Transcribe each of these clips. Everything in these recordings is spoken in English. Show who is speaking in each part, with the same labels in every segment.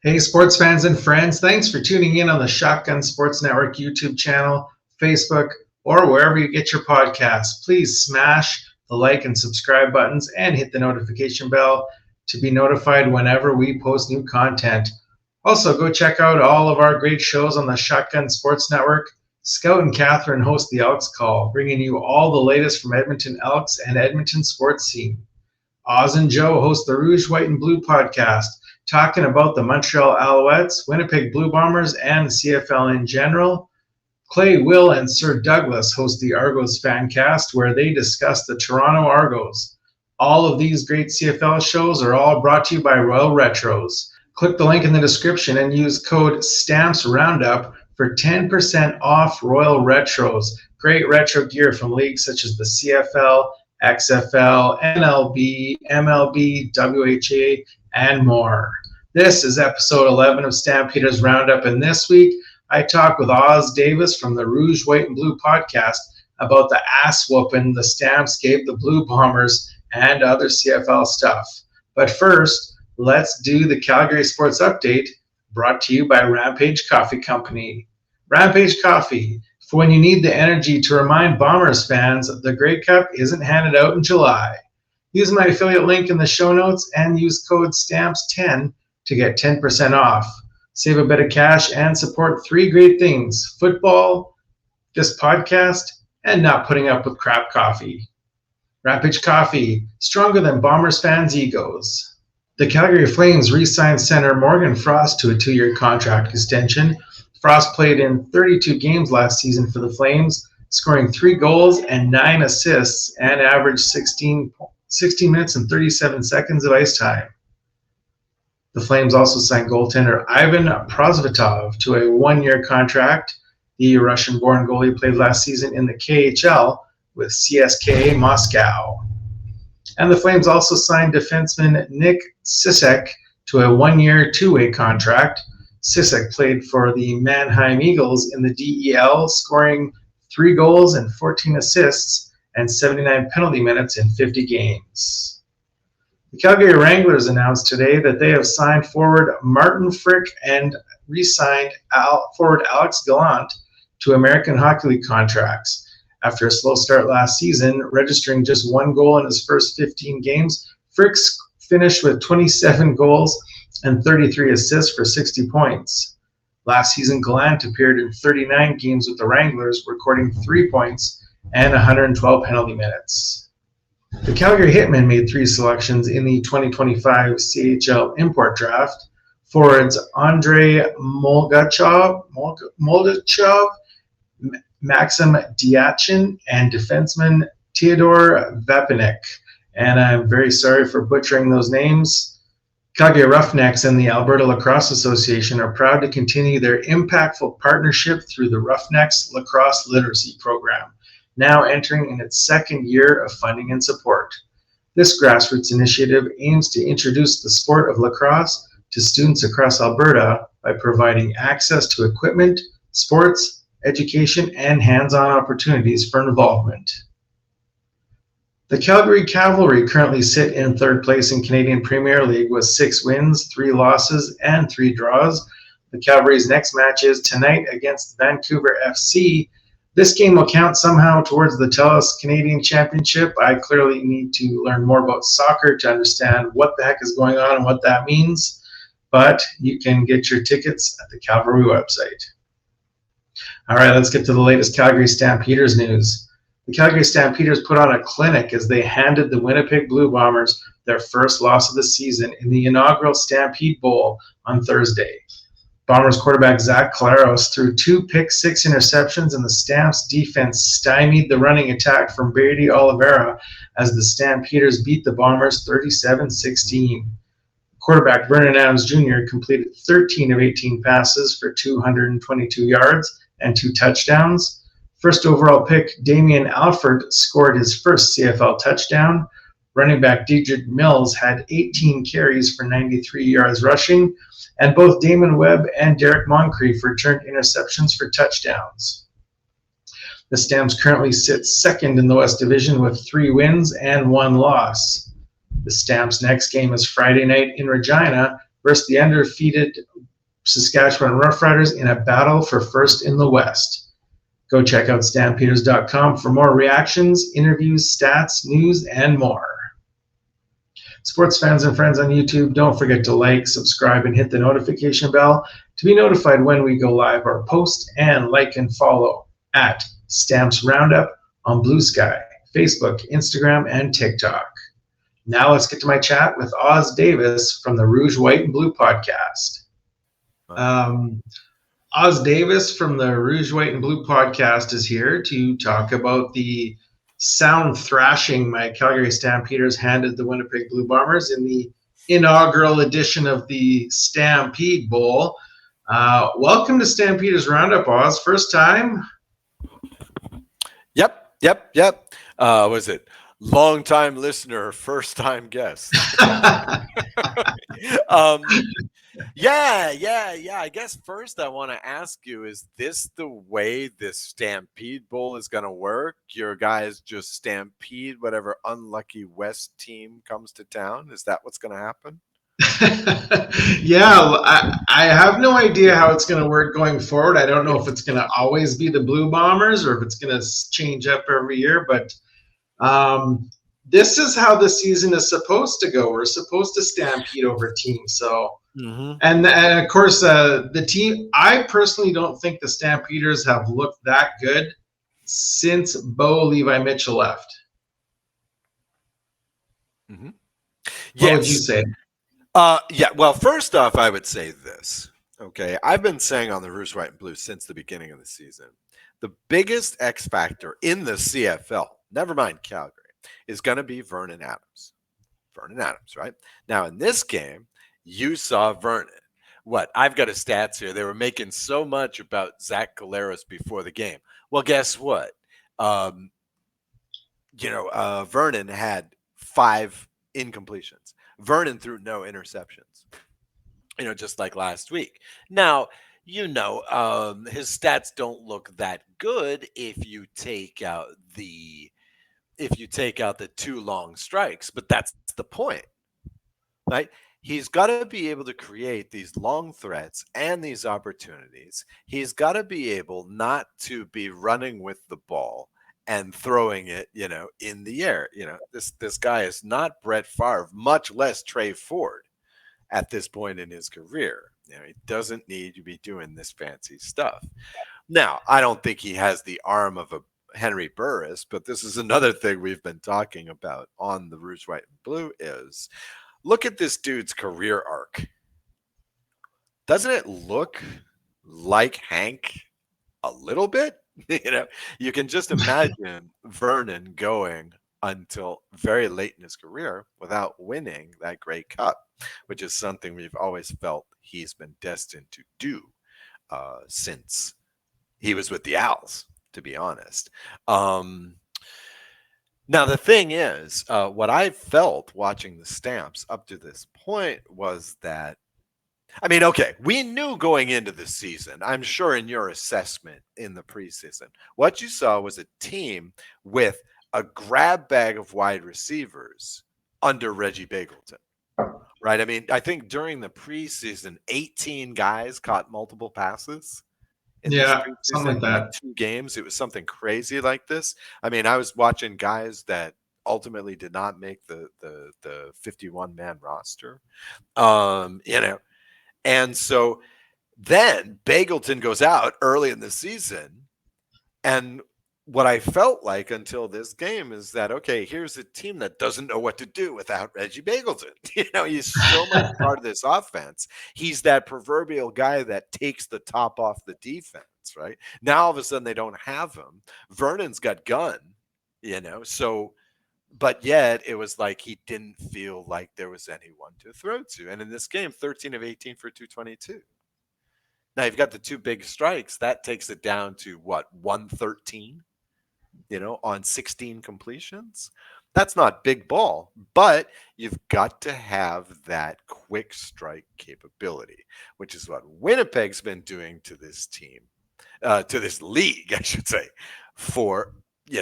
Speaker 1: Hey, sports fans and friends, thanks for tuning in on the Shotgun Sports Network YouTube channel, Facebook, or wherever you get your podcasts. Please smash the like and subscribe buttons and hit the notification bell to be notified whenever we post new content. Also, go check out all of our great shows on the Shotgun Sports Network. Scout and Catherine host the Elks Call, bringing you all the latest from Edmonton Elks and Edmonton sports scene. Oz and Joe host the Rouge White and Blue podcast, talking about the Montreal Alouettes, Winnipeg Blue Bombers, and the CFL in general. Clay, Will, and Sir Douglas host the Argos Fancast, where they discuss the Toronto Argos. All of these great CFL shows are all brought to you by Royal Retros. Click the link in the description and use code Stampeders Roundup for 10% off Royal Retros. Great retro gear from leagues such as the CFL, XFL, NLB, MLB, WHA, and more. This is episode 11 of Stampeders Roundup, and this week I talk with Oz Davis from the Rouge White and Blue podcast about the ass-whoopin the Stamps gave the Blue Bombers and other CFL stuff. But first, let's do the Calgary Sports Update, brought to you by Rampage Coffee Company. Rampage Coffee, for when you need the energy to remind Bombers fans the Grey Cup isn't handed out in July. Use my affiliate link in the show notes and use code STAMPS10 to get 10% off. Save a bit of cash and support three great things: football, this podcast, and not putting up with crap coffee. Rampage Coffee, stronger than Bombers fans' egos. The Calgary Flames re-signed center Morgan Frost to a 2-year contract extension. Frost played in 32 games last season for the Flames, scoring 3 goals and 9 assists and averaged 16 minutes and 37 seconds of ice time. The Flames also signed goaltender Ivan Prosvetov to a 1-year contract. The Russian-born goalie played last season in the KHL with CSKA Moscow. And the Flames also signed defenseman Nick Sisek to a 1-year, 2-way contract. Sisek played for the Mannheim Eagles in the DEL, scoring 3 goals and 14 assists and 79 penalty minutes in 50 games. The Calgary Wranglers announced today that they have signed forward Martin Frick and re-signed forward Alex Gallant to American Hockey League contracts. After a slow start last season, registering just 1 goal in his first 15 games, Frick finished with 27 goals and 33 assists for 60 points. Last season, Gallant appeared in 39 games with the Wranglers, recording 3 points and 112 penalty minutes. The Calgary Hitmen made 3 selections in the 2025 CHL import draft. Forwards Andrei Molgachov, Maxim Diachin, and defenseman Theodore Vapinik. And I'm very sorry for butchering those names. Calgary Roughnecks and the Alberta Lacrosse Association are proud to continue their impactful partnership through the Roughnecks Lacrosse Literacy Program, now entering in its 2nd year of funding and support. This grassroots initiative aims to introduce the sport of lacrosse to students across Alberta by providing access to equipment, sports, education, and hands-on opportunities for involvement. The Calgary Cavalry currently sit in 3rd place in Canadian Premier League with 6 wins, 3 losses, and 3 draws. The Cavalry's next match is tonight against Vancouver FC. This game will count somehow towards the TELUS Canadian Championship. I clearly need to learn more about soccer to understand what the heck is going on and what that means, but you can get your tickets at the Cavalry website. All right, let's get to the latest Calgary Stampeders news. The Calgary Stampeders put on a clinic as they handed the Winnipeg Blue Bombers their first loss of the season in the inaugural Stampede Bowl on Thursday. Bombers quarterback Zach Collaros threw 2 pick-6 interceptions, and the Stamps defense stymied the running attack from Brady Oliveira as the Stampeders beat the Bombers 37-16. Quarterback Vernon Adams Jr. completed 13 of 18 passes for 222 yards and 2 touchdowns. First overall pick Damian Alford scored his first CFL touchdown. Running back Dedrick Mills had 18 carries for 93 yards rushing, and both Damon Webb and Derek Moncrief returned interceptions for touchdowns. The Stamps currently sit 2nd in the West Division with 3 wins and 1 loss. The Stamps' next game is Friday night in Regina versus the undefeated Saskatchewan Roughriders in a battle for first in the West. Go check out stampeders.com for more reactions, interviews, stats, news, and more. Sports fans and friends on YouTube, don't forget to like, subscribe, and hit the notification bell to be notified when we go live or post, and like and follow at Stamps Roundup on Blue Sky, Facebook, Instagram, and TikTok. Now let's get to my chat with Oz Davis from the Rouge White Blue podcast. Oz Davis from the Rouge White and Blue podcast is here to talk about the sound thrashing my Calgary Stampeders handed the Winnipeg Blue Bombers in the inaugural edition of the Stampede Bowl. Welcome to Stampeders Roundup, Oz. First time?
Speaker 2: Yep. Was it long-time listener, first-time guest? Yeah. I guess first I want to ask you, is this the way this Stampede Bowl is going to work? Your guys just stampede whatever unlucky West team comes to town? Is that what's going to happen?
Speaker 1: Yeah, I have no idea how it's going to work going forward. I don't know if it's going to always be the Blue Bombers or if it's going to change up every year, but this is how the season is supposed to go. We're supposed to stampede over teams. So, and of course, the team, I personally don't think the Stampeders have looked that good since Bo Levi Mitchell left.
Speaker 2: Mm-hmm.
Speaker 1: What would you say?
Speaker 2: Well, first off, I would say this. Okay, I've been saying on the Rouge, White, and Blue since the beginning of the season, the biggest X factor in the CFL, never mind Calgary, is going to be Vernon Adams. Vernon Adams, right? Now, in this game, you saw Vernon. What? I've got his stats here. They were making so much about Zach Collaros before the game. Well, guess what? Vernon had 5 incompletions. Vernon threw no interceptions, just like last week. Now, his stats don't look that good if you take out the 2 long strikes, but that's the point, right? He's got to be able to create these long threats and these opportunities. He's got to be able not to be running with the ball and throwing it, in the air. This guy is not Brett Favre, much less Trey Ford at this point in his career. He doesn't need to be doing this fancy stuff. Now, I don't think he has the arm of a Henry Burris, but this is another thing we've been talking about on the Rouge, White, and Blue is look at this dude's career arc. Doesn't it look like Hank a little bit? You can just imagine Vernon going until very late in his career without winning that Grey Cup, which is something we've always felt he's been destined to do since he was with the Owls, to be honest. Now, the thing is, what I felt watching the Stamps up to this point was that, we knew going into the season, I'm sure in your assessment in the preseason, what you saw was a team with a grab bag of wide receivers under Reggie Begelton, right? I think during the preseason, 18 guys caught multiple passes.
Speaker 1: Something like that.
Speaker 2: 2 games. It was something crazy like this. I was watching guys that ultimately did not make the 51-man roster. And so then Begelton goes out early in the season, and what I felt like until this game is that, okay, here's a team that doesn't know what to do without Reggie Begelton. He's so much part of this offense. He's that proverbial guy that takes the top off the defense, right? Now, all of a sudden, they don't have him. Vernon's got gun, so, but yet it was like he didn't feel like there was anyone to throw to. And in this game, 13 of 18 for 222. Now, you've got the 2 big strikes. That takes it down to, 113? On 16 completions. That's not big ball, but you've got to have that quick strike capability, which is what Winnipeg's been doing to this team, to this league, I should say, for,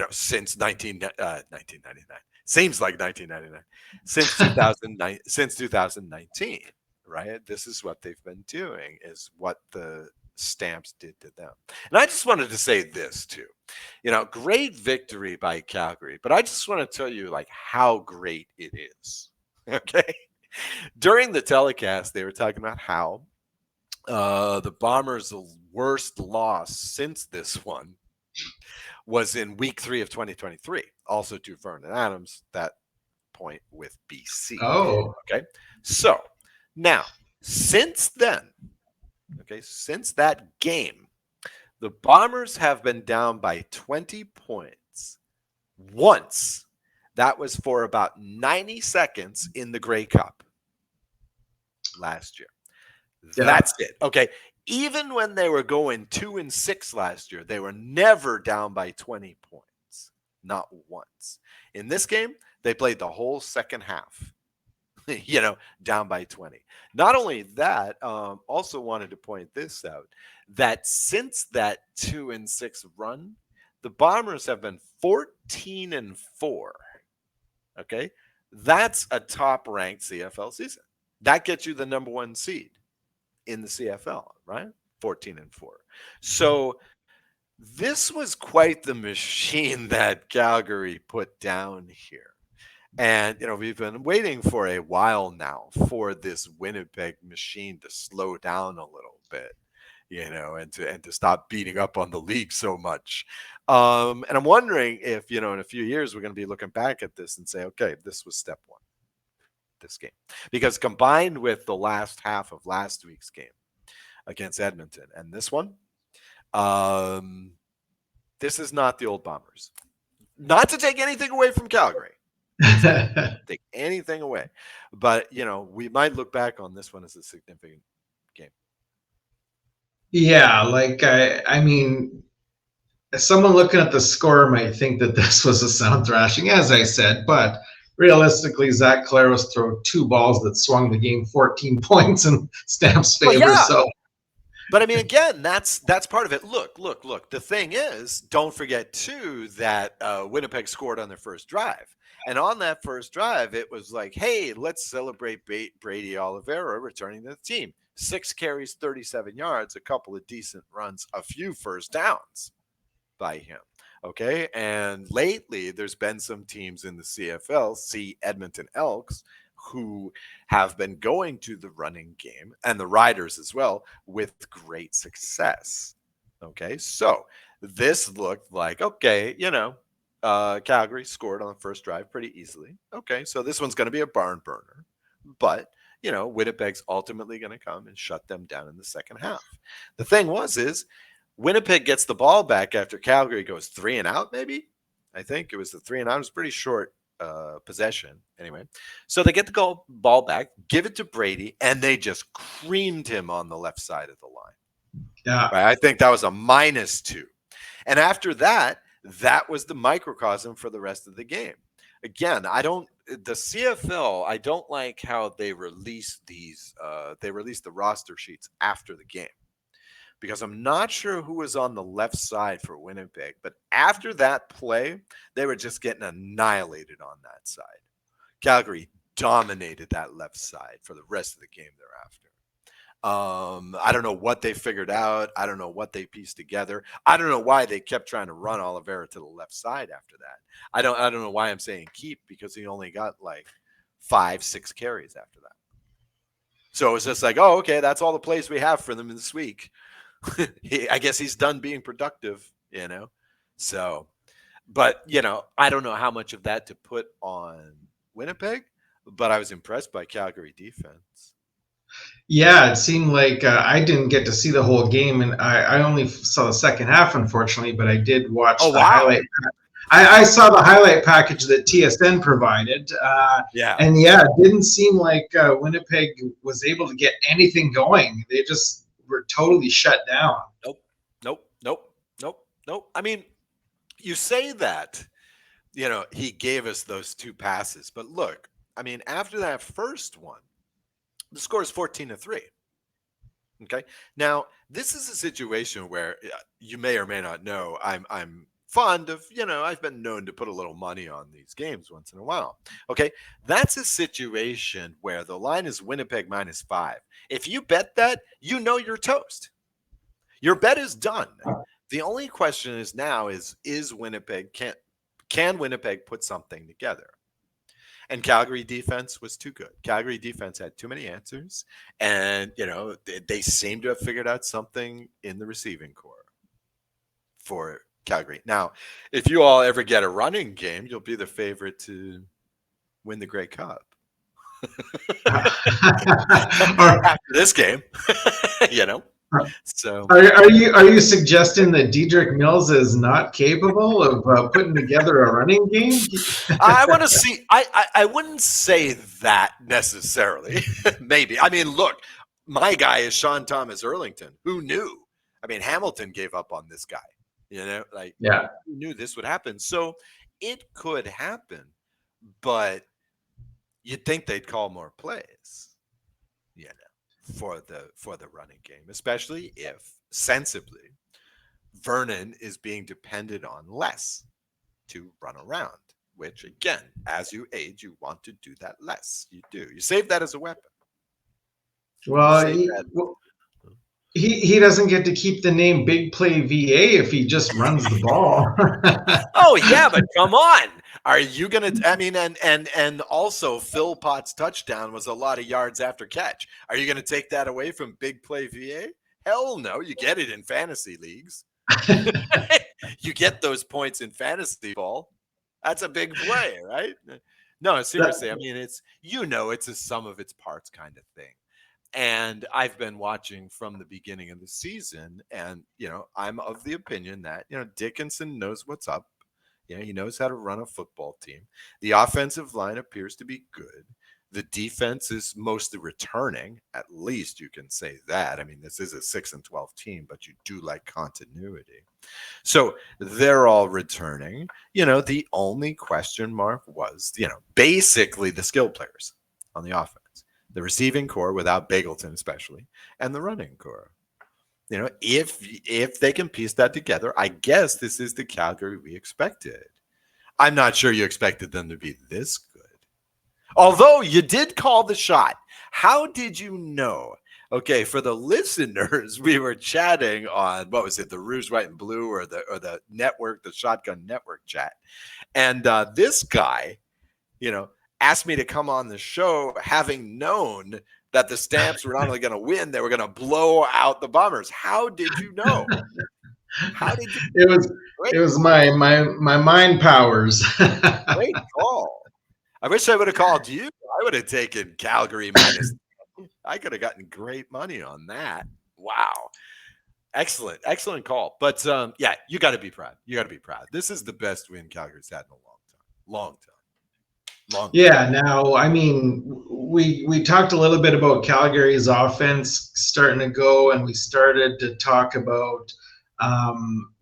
Speaker 2: since 1999. Seems like 1999. Since 2009, since 2019. right? This is what they've been doing, is what the Stamps did to them. And I just wanted to say this too. Great victory by Calgary, but I just want to tell you like how great it is. Okay. During the telecast, they were talking about how the Bombers' worst loss since this one was in week 3 of 2023, also to Vernon Adams, that point with BC.
Speaker 1: Oh,
Speaker 2: Okay. So now, since then, since that game, the Bombers have been down by 20 points once. That was for about 90 seconds in the Grey Cup last year.
Speaker 1: yeah.
Speaker 2: That's it. Okay. Even when they were going 2-6 last year, they were never down by 20 points. Not once. In this game, they played the whole second half, down by 20. Not only that, also wanted to point this out, that since that 2-6 run, the Bombers have been 14-4. Okay. That's a top ranked CFL season. That gets you the number 1 seed in the CFL, right? 14-4. So this was quite the machine that Calgary put down here. And, we've been waiting for a while now for this Winnipeg machine to slow down a little bit, and to stop beating up on the league so much. And I'm wondering if, in a few years, we're going to be looking back at this and say, okay, this was step 1, this game. Because combined with the last half of last week's game against Edmonton and this one, this is not the old Bombers. Not to take anything away from Calgary. Take anything away. But, we might look back on this one as a significant game.
Speaker 1: Yeah, like I mean, someone looking at the score might think that this was a sound thrashing, as I said, but realistically, Zach Collaros threw 2 balls that swung the game 14 points in Stamps' favor.
Speaker 2: Well, yeah.
Speaker 1: So,
Speaker 2: but I mean, again, that's part of it. Look. The thing is, don't forget too that Winnipeg scored on their first drive, and on that first drive, it was like, hey, let's celebrate Brady Oliveira returning to the team. 6 carries, 37 yards, a couple of decent runs, a few first downs by him. Okay. And lately, there's been some teams in the CFL, see Edmonton Elks, who have been going to the running game, and the Riders as well, with great success. Okay. So this looked like, okay, Calgary scored on the first drive pretty easily. Okay. So this one's going to be a barn burner. But, Winnipeg's ultimately going to come and shut them down in the second half. The thing is Winnipeg gets the ball back after Calgary goes 3 and out, maybe. I think it was the 3 and out. It was pretty short possession anyway. So they get the ball back, give it to Brady, and they just creamed him on the left side of the line.
Speaker 1: yeah.
Speaker 2: Right? I think that was a -2. And after that, that was the microcosm for the rest of the game. Again, the CFL, I don't like how they release these, they release the roster sheets after the game, because I'm not sure who was on the left side for Winnipeg, but after that play, they were just getting annihilated on that side. Calgary dominated that left side for the rest of the game thereafter. I don't know what they figured out. I don't know what they pieced together. I don't know why they kept trying to run Oliveira to the left side after that. I don't know why I'm saying keep, because he only got like 5-6 carries after that. So it was just like, oh, okay, that's all the plays we have for them this week. I guess he's done being productive, So, but, I don't know how much of that to put on Winnipeg, but I was impressed by Calgary defense.
Speaker 1: Yeah, it seemed like I didn't get to see the whole game, and I only saw the second half, unfortunately, but I did watch highlight. I saw the highlight package that TSN provided.
Speaker 2: Yeah.
Speaker 1: And yeah, it didn't seem like Winnipeg was able to get anything going. They just were totally shut down.
Speaker 2: Nope. I mean, you say that, he gave us those 2 passes, but look, I mean, after that first one, the score is 14-3. Okay. Now, this is a situation where you may or may not know I'm fond of, I've been known to put a little money on these games once in a while. Okay. That's a situation where the line is Winnipeg -5. If you bet that, you're toast. Your bet is done. The only question is now is Winnipeg, can Winnipeg put something together? And Calgary defense was too good. Calgary defense had too many answers. And, they seem to have figured out something in the receiving core for Calgary. Now, if you all ever get a running game, you'll be the favorite to win the Grey Cup. After this game, So
Speaker 1: are you suggesting that Dedrick Mills is not capable of putting together a running game?
Speaker 2: I want to see. I wouldn't say that necessarily. Maybe. I mean, look, my guy is Sean Thomas Erlington. Who knew? I mean, Hamilton gave up on this guy.
Speaker 1: Yeah.
Speaker 2: Who knew this would happen? So it could happen, but you'd think they'd call more plays, for the running game, especially if sensibly Vernon is being depended on less to run around, which again, as you age, you want to do that less. You save that as a weapon.
Speaker 1: Well, he doesn't get to keep the name Big Play VA if he just runs the ball.
Speaker 2: Oh yeah, but come on. Are you gonna? I mean, and also Phil Potts' touchdown was a lot of yards after catch. Are you gonna take that away from Big Play VA? Hell no. You get it in fantasy leagues. You get those points in fantasy ball. That's a big play, right? No, seriously. I mean, it's a sum of its parts kind of thing. And I've been watching from the beginning of the season, and I'm of the opinion that Dickinson knows what's up. He knows how to run a football team. The offensive line appears to be good. The defense is mostly returning. At least you can say that. I mean, this is a 6-12 team, but you do like continuity. So they're all returning. The only question mark was, basically the skill players on the offense. The receiving core without Bagleton especially, and the running core. If they can piece that together, I guess this is the Calgary we expected. I'm not sure you expected them to be this good. Although you did call the shot. How did you know? Okay, for the listeners, we were chatting on, what was it, the Rouge White and Blue or the network, the Shotgun Network chat. And this guy, asked me to come on the show having known that the Stamps were not only going to win, they were going to blow out the Bombers. How did you know? How did you?
Speaker 1: It was my mind powers.
Speaker 2: Great call. I wish I would have called you. I would have taken Calgary minus. I could have gotten great money on that. Wow. Excellent call. But yeah, you got to be proud. This is the best win Calgary's had in a long time.
Speaker 1: Yeah. Now, I mean, we talked a little bit about Calgary's offense starting to go, and we started to talk about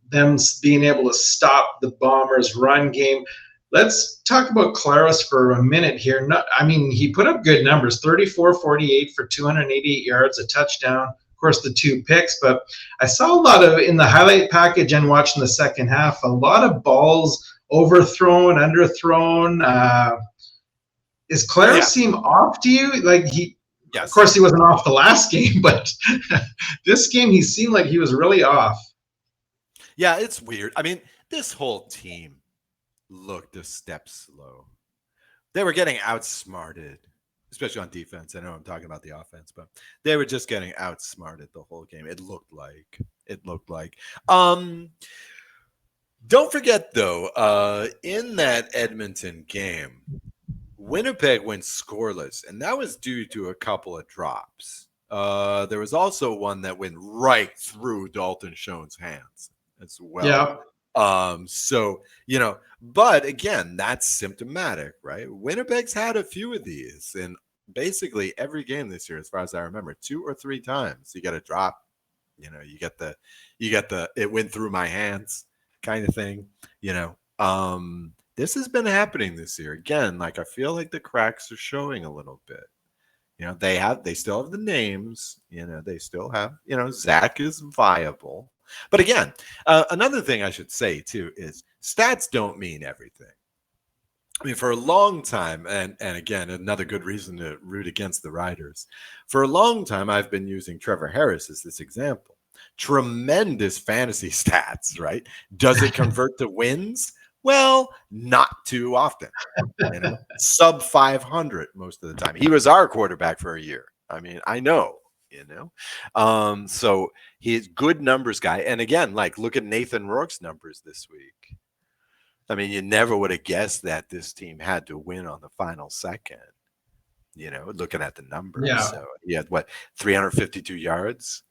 Speaker 1: them being able to stop the Bombers' run game. Let's talk about Claris for a minute here. He put up good numbers, 34-48 for 288 yards, a touchdown, of course, the 2 picks. But I saw a lot of, in the highlight package and watching the second half, a lot of balls overthrown, underthrown. Is Claris seem off to you? Yes. Of course, he wasn't off the last game, but this game he seemed like he was really off.
Speaker 2: Yeah, it's weird. I mean, this whole team looked a step slow. They were getting outsmarted, especially on defense. I know I'm talking about the offense, but they were just getting outsmarted the whole game. It looked like. Don't forget, though, in that Edmonton game, Winnipeg went scoreless, and that was due to a couple of drops. There was also one that went right through Dalton Schoen's hands as well.
Speaker 1: Yeah.
Speaker 2: But again, that's symptomatic, right? Winnipeg's had a few of these, and basically every game this year, as far as I remember, 2 or 3 times you get a drop. You get the it went through my hands kind of thing. This has been happening this year. Again, I feel like the cracks are showing a little bit. They still have the names. They still have, Zach is viable. But again, another thing I should say too is stats don't mean everything. I mean, for a long time, and again, another good reason to root against the Riders. For a long time, I've been using Trevor Harris as this example. Tremendous fantasy stats, right? Does it convert to wins? Well, not too often. Sub 500 most of the time. He was our quarterback for a year. I mean, I know. So he's good numbers guy. And again, like look at Nathan Rourke's numbers this week. I mean, you never would have guessed that this team had to win on the final second, looking at the numbers.
Speaker 1: Yeah.
Speaker 2: So he had 352 yards.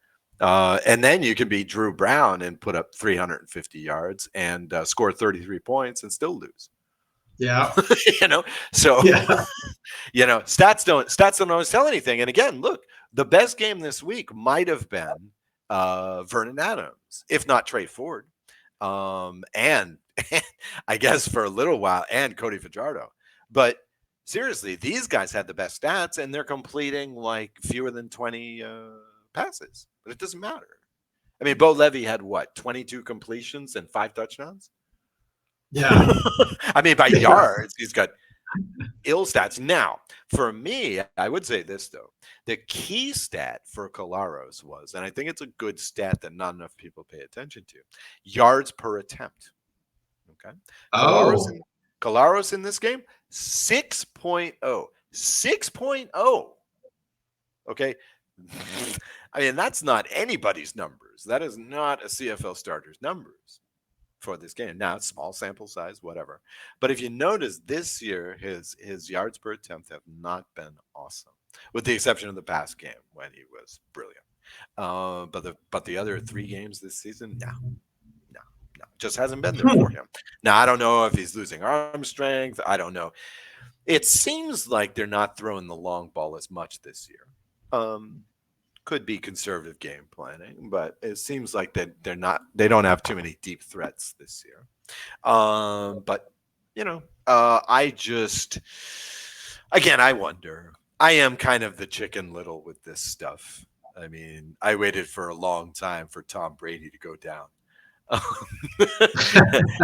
Speaker 2: And then you can be Drew Brown and put up 350 yards and score 33 points and still lose.
Speaker 1: Yeah.
Speaker 2: So,
Speaker 1: yeah.
Speaker 2: Stats don't always tell anything. And again, look, the best game this week might have been Vernon Adams, if not Trey Ford. And I guess for a little while, and Cody Fajardo. But seriously, these guys had the best stats, and they're completing like fewer than 20 passes. But it doesn't matter. I mean, Bo Levy had 22 completions and 5 touchdowns?
Speaker 1: Yeah.
Speaker 2: I mean, by yards, he's got ill stats. Now, for me, I would say this, though. The key stat for Collaros was, and I think it's a good stat that not enough people pay attention to, yards per attempt. Okay. Collaros in this game, 6.0. 6.0. Okay. I mean, that's not anybody's numbers. That is not a CFL starter's numbers for this game. Now, it's small sample size, whatever. But if you notice this year, his yards per attempt have not been awesome, with the exception of the past game when he was brilliant. But the other 3 games this season, no, just hasn't been there for him. Now, I don't know if he's losing arm strength. I don't know. It seems like they're not throwing the long ball as much this year. Could be conservative game planning, but it seems like that they don't have too many deep threats this year. But I just, again, I wonder. I am kind of the Chicken Little with this stuff. I mean, I waited for a long time for Tom Brady to go down.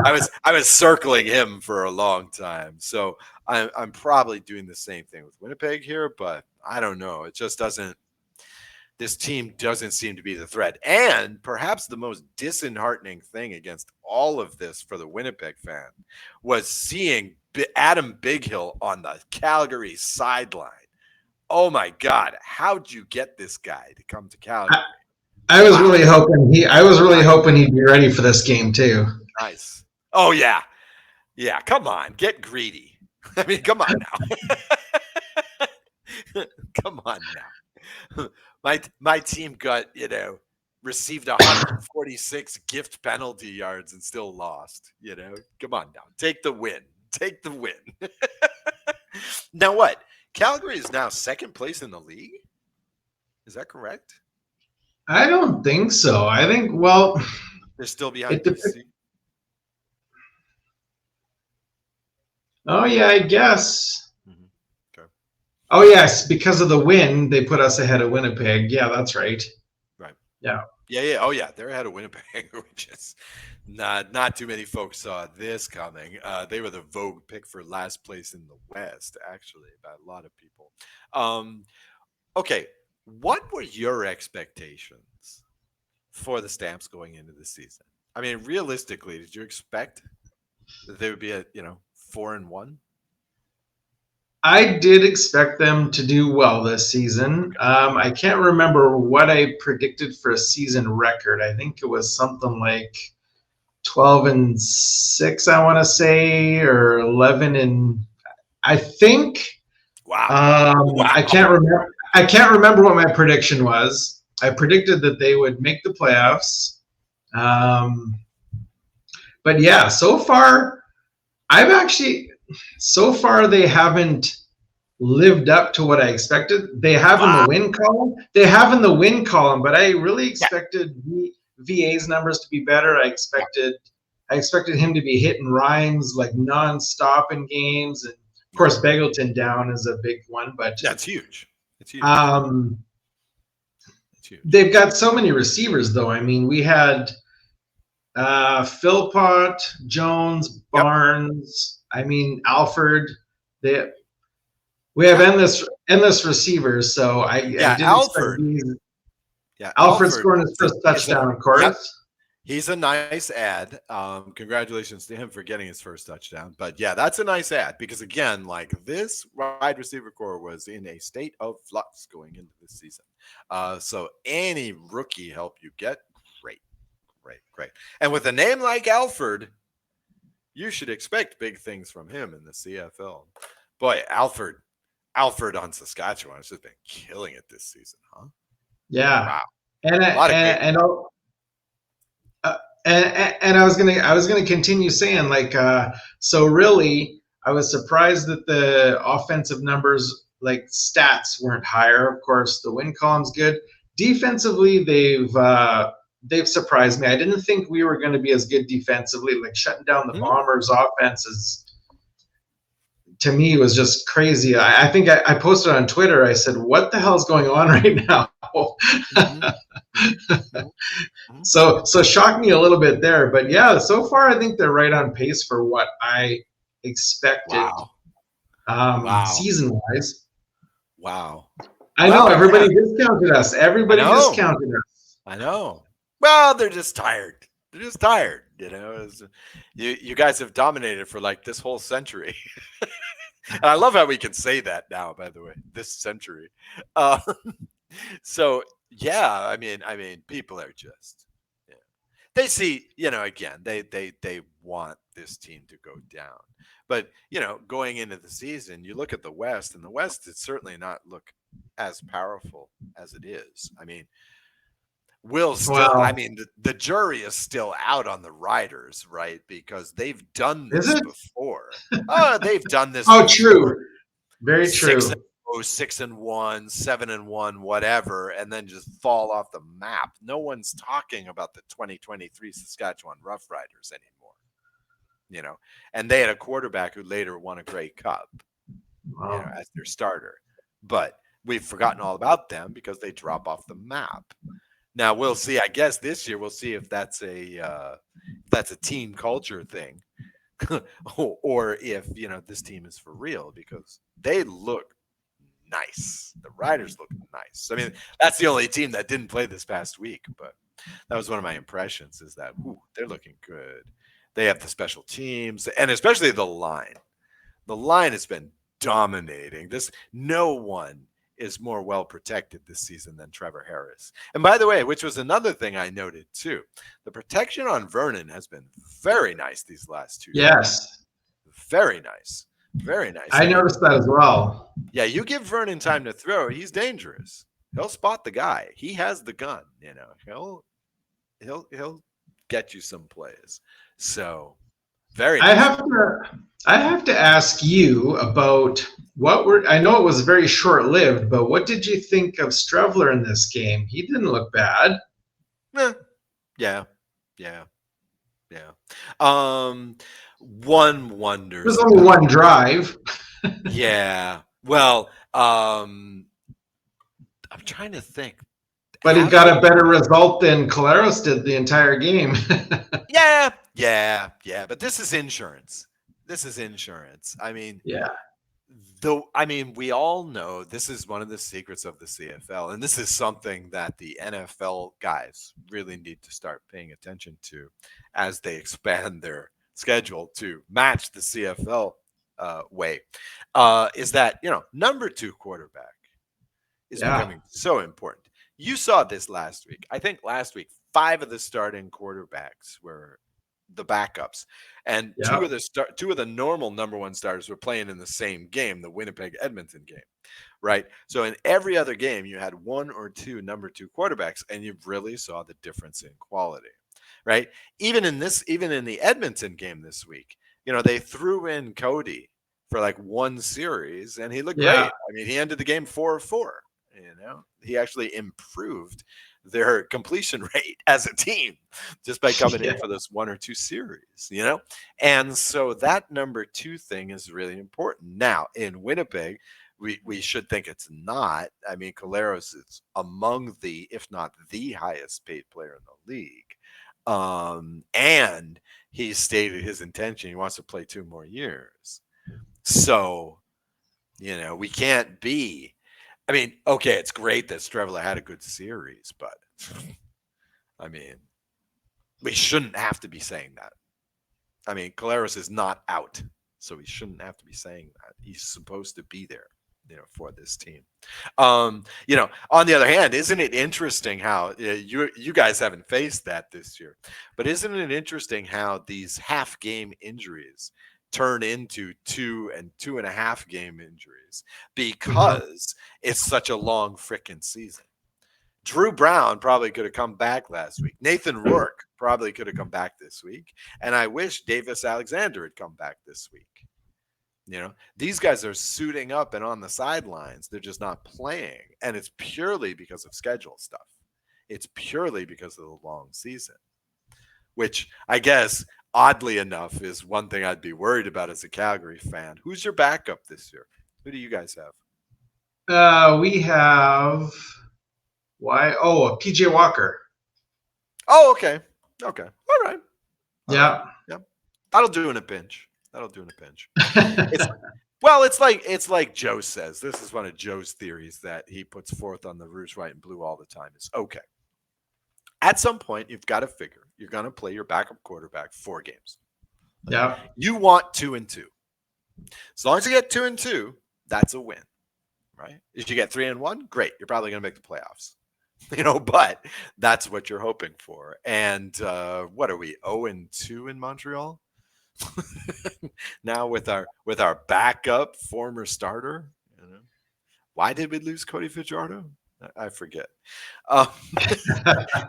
Speaker 2: I was circling him for a long time, so I'm probably doing the same thing with Winnipeg here, but I don't know. It just doesn't. This team doesn't seem to be the threat, and perhaps the most disheartening thing against all of this for the Winnipeg fan was seeing Adam Bighill on the Calgary sideline. Oh my God! How'd you get this guy to come to Calgary?
Speaker 1: I was really hoping he'd be ready for this game too.
Speaker 2: Nice. Oh yeah. Come on, get greedy. I mean, come on now. Come on now. My team got received 146 gift penalty yards and still lost. Come on now, take the win. Now what? Calgary is now second place in the league. Is that correct?
Speaker 1: I don't think so. I think,
Speaker 2: they're still behind BC.
Speaker 1: Oh, yeah, I guess.
Speaker 2: Mm-hmm. Okay.
Speaker 1: Oh, yes, because of the win, they put us ahead of Winnipeg. Yeah, that's right.
Speaker 2: Right.
Speaker 1: Yeah.
Speaker 2: Yeah. Oh, yeah, they're ahead of Winnipeg, which is not too many folks saw this coming. They were the vogue pick for last place in the West, actually, by a lot of people. Okay. What were your expectations for the Stamps going into the season? I mean, realistically, did you expect that they would be at 4-1?
Speaker 1: I did expect them to do well this season. I can't remember what I predicted for a season record. I think it was something like 12-6, I want to say, or 11 I think.
Speaker 2: Wow. Wow.
Speaker 1: I can't remember what my prediction was. I predicted that they would make the playoffs. But yeah, so far they haven't lived up to what I expected. They have in the win column. But I really expected VA's numbers to be better. I expected him to be hitting rhymes like nonstop in games, and of course Begelton down is a big one. But
Speaker 2: that's huge. It's huge.
Speaker 1: They've got so many receivers, though. I mean, we had Philpott, Jones,
Speaker 2: Yep.
Speaker 1: Barnes. I mean, Alford. They, we have
Speaker 2: Yeah.
Speaker 1: endless receivers, so I
Speaker 2: Yeah.
Speaker 1: did expect
Speaker 2: Alford.
Speaker 1: these.
Speaker 2: Yeah.
Speaker 1: Alfred
Speaker 2: Alford
Speaker 1: scoring his first
Speaker 2: is a
Speaker 1: touchdown, of
Speaker 2: yep.
Speaker 1: course.
Speaker 2: He's a nice ad. Congratulations to him for getting his first touchdown. But yeah, that's a nice ad because again, like this wide receiver core was in a state of flux going into this season. So any rookie help you get, great, great, great. And with a name like Alford, you should expect big things from him in the CFL. Boy, Alford on Saskatchewan has just been killing it this season, huh?
Speaker 1: Yeah,
Speaker 2: Wow,
Speaker 1: and
Speaker 2: a lot of great.
Speaker 1: uh, and I was gonna continue saying like so really I was surprised that the offensive numbers like stats weren't higher. Of course, the win column's good. Defensively, they've surprised me. I didn't think we were going to be as good defensively. Like shutting down the
Speaker 2: Hmm?
Speaker 1: Bombers' offenses to me was just crazy. I think I posted on Twitter. I said, "What the hell's going on right now?"
Speaker 2: Mm-hmm. Mm-hmm. Mm-hmm.
Speaker 1: So shocked me a little bit there, but yeah, so far I think they're right on pace for what I expected
Speaker 2: Wow. Wow.
Speaker 1: season wise.
Speaker 2: Wow.
Speaker 1: I know
Speaker 2: Well, yeah,
Speaker 1: everybody discounted us.
Speaker 2: I
Speaker 1: Everybody
Speaker 2: know.
Speaker 1: discounted us.
Speaker 2: I know. Well, they're just tired. They're just tired. You guys have dominated for like this whole century. And I love how we can say that now, by the way, this century. Uh, so yeah, I mean, people are just, yeah. They see, again, they want this team to go down. But going into the season, you look at the West, and the West did certainly not look as powerful as it is. I mean, I
Speaker 1: Well,
Speaker 2: mean, the jury is still out on the Riders, right? Because they've done
Speaker 1: is
Speaker 2: this
Speaker 1: it?
Speaker 2: before. They've done this
Speaker 1: Oh,
Speaker 2: before.
Speaker 1: true. Very
Speaker 2: 6 and
Speaker 1: true.
Speaker 2: 0, 6-1, 7-1, whatever, and then just fall off the map. No one's talking about the 2023 Saskatchewan Roughriders anymore. And they had a quarterback who later won a Grey Cup,
Speaker 1: Wow.
Speaker 2: as their starter. But we've forgotten all about them because they drop off the map. Now we'll see. I guess this year we'll see if that's a team culture thing, or if this team is for real because they look nice. The Riders look nice. I mean, that's the only team that didn't play this past week, but that was one of my impressions is that they're looking good. They have the special teams and especially the line. The line has been dominating. No one is more well protected this season than Trevor Harris. And by the way, which was another thing I noted too, the protection on Vernon has been very nice these last 2 years.
Speaker 1: Yes,
Speaker 2: Very nice. Very nice.
Speaker 1: I
Speaker 2: I mean,
Speaker 1: noticed that as well.
Speaker 2: yeah, you give Vernon time to throw, he's dangerous. He'll spot the guy. He has the gun, He'll get you some plays. So, very
Speaker 1: I
Speaker 2: nice.
Speaker 1: have to I have to ask you about I know it was very short lived, but what did you think of Strevler in this game? He didn't look bad.
Speaker 2: Eh, yeah. Yeah. Yeah. One
Speaker 1: It was
Speaker 2: wonders
Speaker 1: only
Speaker 2: about
Speaker 1: one drive,
Speaker 2: yeah. Well, I'm trying to think.
Speaker 1: but he
Speaker 2: Have
Speaker 1: got
Speaker 2: they
Speaker 1: a better result than Caleros did the entire game.
Speaker 2: Yeah, yeah, yeah, but this is insurance. This is insurance.
Speaker 1: Yeah,
Speaker 2: We all know this is one of the secrets of the CFL, and this is something that the NFL guys really need to start paying attention to as they expand their schedule to match the CFL way. Is that number 2 quarterback is
Speaker 1: yeah,
Speaker 2: becoming so important. You saw this last week. I think last week 5 of the starting quarterbacks were the backups, and
Speaker 1: yeah,
Speaker 2: two of the normal number 1 starters were playing in the same game, the Winnipeg Edmonton game, right? So in every other game, you had 1 or 2 number 2 quarterbacks, and you really saw the difference in quality, right? Even in the Edmonton game this week, they threw in Cody for like one series, and he looked
Speaker 1: yeah,
Speaker 2: great. I mean, he ended the game 4-4. He actually improved their completion rate as a team just by coming
Speaker 1: yeah.
Speaker 2: in for this 1 or 2 series. And so that number 2 thing is really important. Now in Winnipeg, we should think it's not. I mean, Caleros is among the, if not the highest paid player in the league. And he stated his intention. He wants to play 2 more years. So, we can't be. I mean, okay, it's great that Strevler had a good series, but I mean, we shouldn't have to be saying that. I mean, Collaros is not out, so he shouldn't have to be saying that. He's supposed to be there, for this team. On the other hand, isn't it interesting how you guys haven't faced that this year, but isn't it interesting how these half game injuries turn into 2 and 2.5 game injuries because it's such a long frickin' season? Drew Brown probably could have come back last week. Nathan Rourke probably could have come back this week. And I wish Davis Alexander had come back this week. These guys are suiting up and on the sidelines. They're just not playing. And it's purely because of schedule stuff. It's purely because of the long season, which I guess, oddly enough, is one thing I'd be worried about as a Calgary fan. Who's your backup this year? Who do you guys have?
Speaker 1: We have PJ Walker.
Speaker 2: Oh, okay. Okay. All right.
Speaker 1: Yeah.
Speaker 2: Yeah. That'll do in a pinch. It's like Joe says. This is one of Joe's theories that he puts forth on the Rouge, White, and Blue all the time. Is okay. At some point, you've got to figure you're going to play your backup quarterback 4 games.
Speaker 1: Yeah.
Speaker 2: You want 2 and 2. As long as you get 2 and 2, that's a win, right? If you get 3 and 1, great. You're probably going to make the playoffs. But that's what you're hoping for. And what are we, 0 and 2 in Montreal? Now with our backup former starter, why did we lose Cody Fajardo? I forget.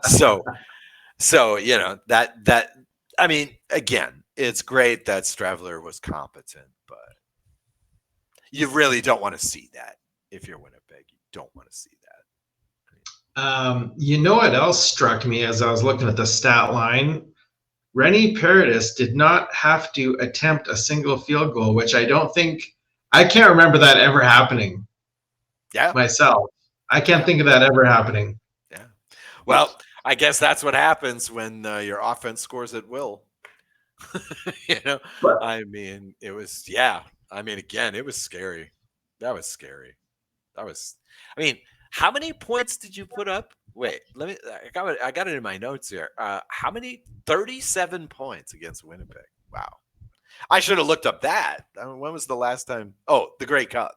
Speaker 2: So that I mean, again, it's great that Strevler was competent, but you really don't want to see that if you're Winnipeg. You don't want to see that.
Speaker 1: You know what else struck me as I was looking at the stat line? Rennie Paredes did not have to attempt a single field goal, which I can't remember that ever happening.
Speaker 2: Yeah.
Speaker 1: Myself. I can't think of that ever happening.
Speaker 2: Yeah. Well, I guess that's what happens when your offense scores at will. I mean, it was, again, it was scary. That was scary. How many points did you put up? Wait, I got it in my notes here. How many? 37 points against Winnipeg. Wow. I should have looked up that. When was the last time? Oh, the Grey Cup.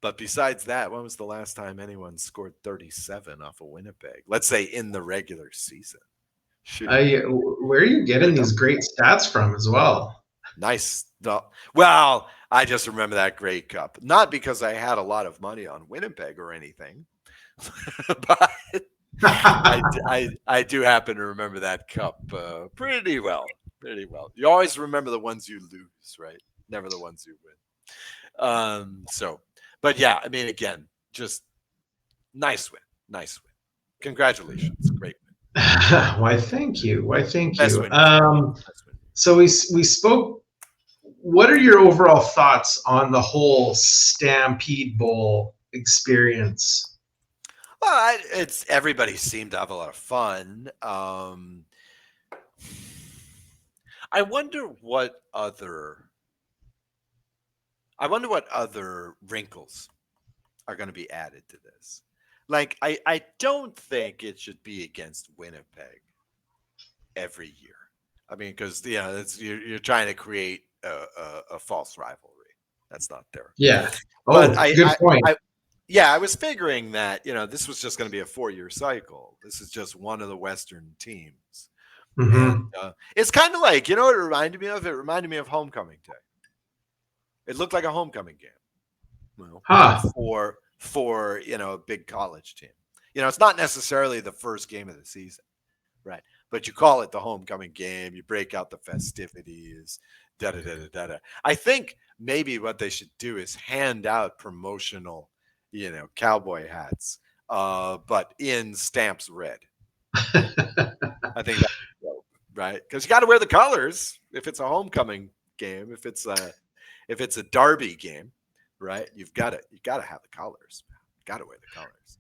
Speaker 2: But besides that, when was the last time anyone scored 37 off of Winnipeg? Let's say in the regular season.
Speaker 1: Where are you getting these great stats from as well?
Speaker 2: Nice. Well, I just remember that Grey Cup. Not because I had a lot of money on Winnipeg or anything, but I do happen to remember that cup pretty well. Pretty well. You always remember the ones you lose, right? Never the ones you win. But yeah, I mean, again, just nice win. Nice win. Congratulations. Great win.
Speaker 1: Why, thank you.
Speaker 2: Best win.
Speaker 1: So we spoke. What are your overall thoughts on the whole Stampede Bowl experience?
Speaker 2: Well, everybody seemed to have a lot of fun. I wonder what other wrinkles are going to be added to this. Like, I don't think it should be against Winnipeg every year. I mean, because you're trying to create a false rivalry. That's not there.
Speaker 1: Yeah.
Speaker 2: Good
Speaker 1: point.
Speaker 2: I was figuring that this was just going to be a 4-year cycle. This is just one of the Western teams.
Speaker 1: Mm-hmm.
Speaker 2: And it's kind of like, what it reminded me of? It reminded me of homecoming day. It looked like a homecoming game. For a big college team. It's not necessarily the first game of the season, right? But you call it the homecoming game. You break out the festivities. I think maybe what they should do is hand out promotional, cowboy hats, but in Stamps red. I think that's dope, right? Because you got to wear the colors if it's a homecoming game. If it's a derby game, right? You've got to have the colors. Got to wear the colors.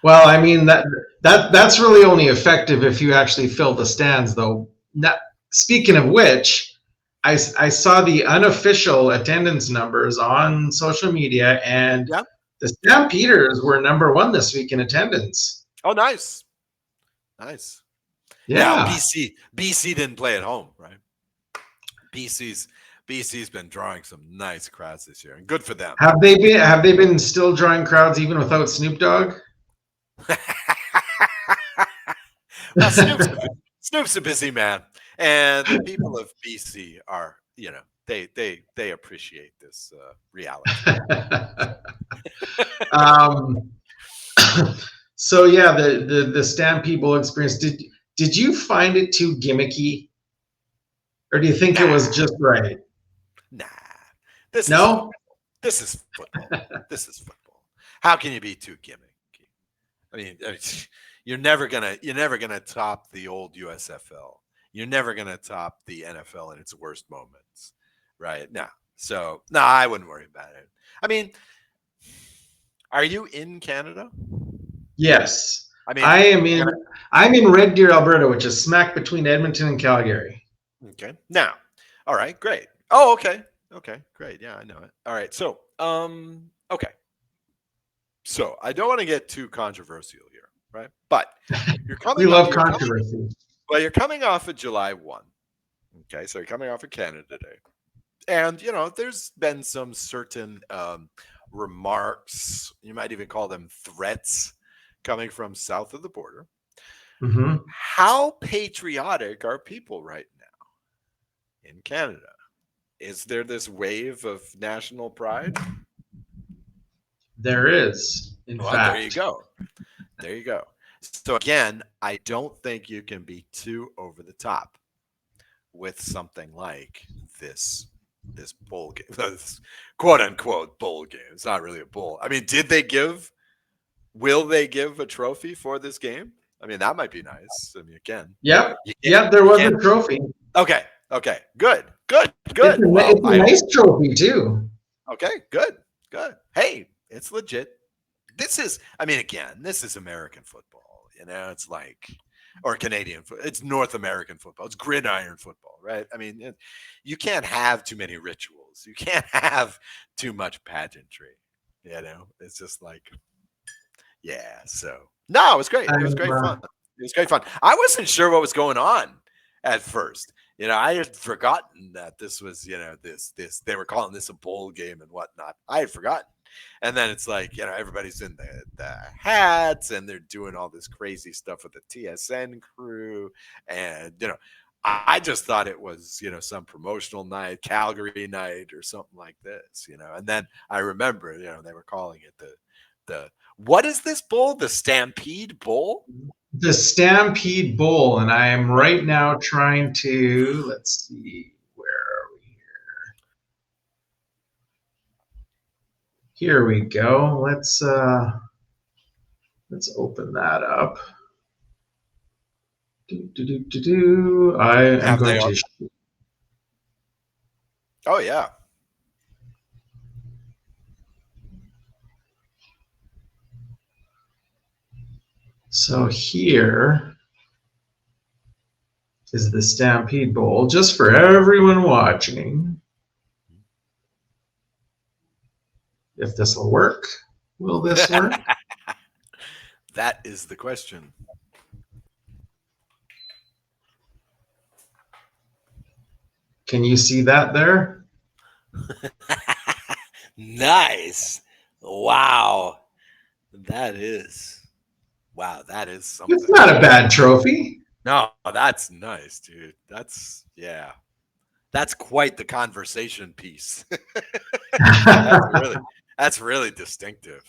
Speaker 1: Well, I mean that's really only effective if you actually fill the stands, though. Now, speaking of which, I saw the unofficial attendance numbers on social media, and
Speaker 2: Yeah.
Speaker 1: the Stampeders were number one this week in attendance.
Speaker 2: Oh, nice. Nice. Now,
Speaker 1: Yeah.
Speaker 2: BC didn't play at home, right? BC's BC's been drawing some nice crowds this year, and good for them.
Speaker 1: Have they been still drawing crowds even without Snoop Dogg?
Speaker 2: Well, Snoop's a busy man, and the people of BC are, they appreciate this reality.
Speaker 1: um, so yeah, the Stampede Bowl experience. Did you find it too gimmicky, or do you think it
Speaker 2: Nah,
Speaker 1: was just right?
Speaker 2: nah. This is
Speaker 1: No.
Speaker 2: football. This is football. This is football. How can you be too gimmicky? I mean, you're never gonna top the old USFL. You're never gonna top the NFL in its worst moments, right? No. So no, I wouldn't worry about it. I mean, are you in Canada?
Speaker 1: Yes,
Speaker 2: I mean,
Speaker 1: I am
Speaker 2: you're
Speaker 1: in.
Speaker 2: gonna
Speaker 1: I'm in Red Deer, Alberta, which is smack between Edmonton and Calgary.
Speaker 2: okay. Now, all right, great. Oh, okay. Okay, great. Yeah, I know it. All right. So, okay. So I don't want to get too controversial here, right? But you're
Speaker 1: We
Speaker 2: coming up,
Speaker 1: love
Speaker 2: you're coming,
Speaker 1: controversy.
Speaker 2: well, you're coming off of July 1. Okay, so you're coming off of Canada Day. And there's been some certain remarks, you might even call them threats, coming from south of the border.
Speaker 1: Hmm.
Speaker 2: How patriotic are people right now in Canada? Is there this wave of national pride?
Speaker 1: There is, in
Speaker 2: Well, there you
Speaker 1: fact.
Speaker 2: go. There you go. So again, I don't think you can be too over the top with something like this bowl game, this quote unquote bowl game. It's not really a bowl. I mean, will they give a trophy for this game? I mean, that might be nice. I mean, again,
Speaker 1: Yep.
Speaker 2: you can't,
Speaker 1: Yep. There
Speaker 2: you
Speaker 1: was a
Speaker 2: can't.
Speaker 1: trophy.
Speaker 2: Okay. Okay. Good. Good.
Speaker 1: It's
Speaker 2: Good.
Speaker 1: a,
Speaker 2: Well,
Speaker 1: it's a nice trophy too.
Speaker 2: okay. Good. Good. Hey, it's legit. I mean, again, this is American football. It's like, or Canadian football. It's North American football. It's gridiron football, right? I mean, you can't have too many rituals. You can't have too much pageantry. It's just like, yeah. So no, it was great. It was
Speaker 1: I'm,
Speaker 2: great fun. It was great fun. I wasn't sure what was going on at first. I had forgotten that this was, this they were calling this a bowl game and whatnot. I had forgotten. And then it's like, everybody's in the hats and they're doing all this crazy stuff with the TSN crew. And, I just thought it was, some promotional night, Calgary night or something like this, And then I remember, they were calling it what is this bowl? The Stampede Bowl?
Speaker 1: the Stampede Bowl, and I am
Speaker 2: Right.
Speaker 1: right now trying to. Let's see, where are we here? Here we go. Let's open that up. I am
Speaker 2: Have they
Speaker 1: going
Speaker 2: all?
Speaker 1: to.
Speaker 2: Oh, yeah.
Speaker 1: So here is the Stampede Bowl, just for everyone watching. If this will work, will this work?
Speaker 2: That is the question.
Speaker 1: Can you see that there?
Speaker 2: Nice. Wow. That is something.
Speaker 1: It's not a bad trophy.
Speaker 2: No, that's nice, dude. Yeah. That's quite the conversation piece. That's really distinctive.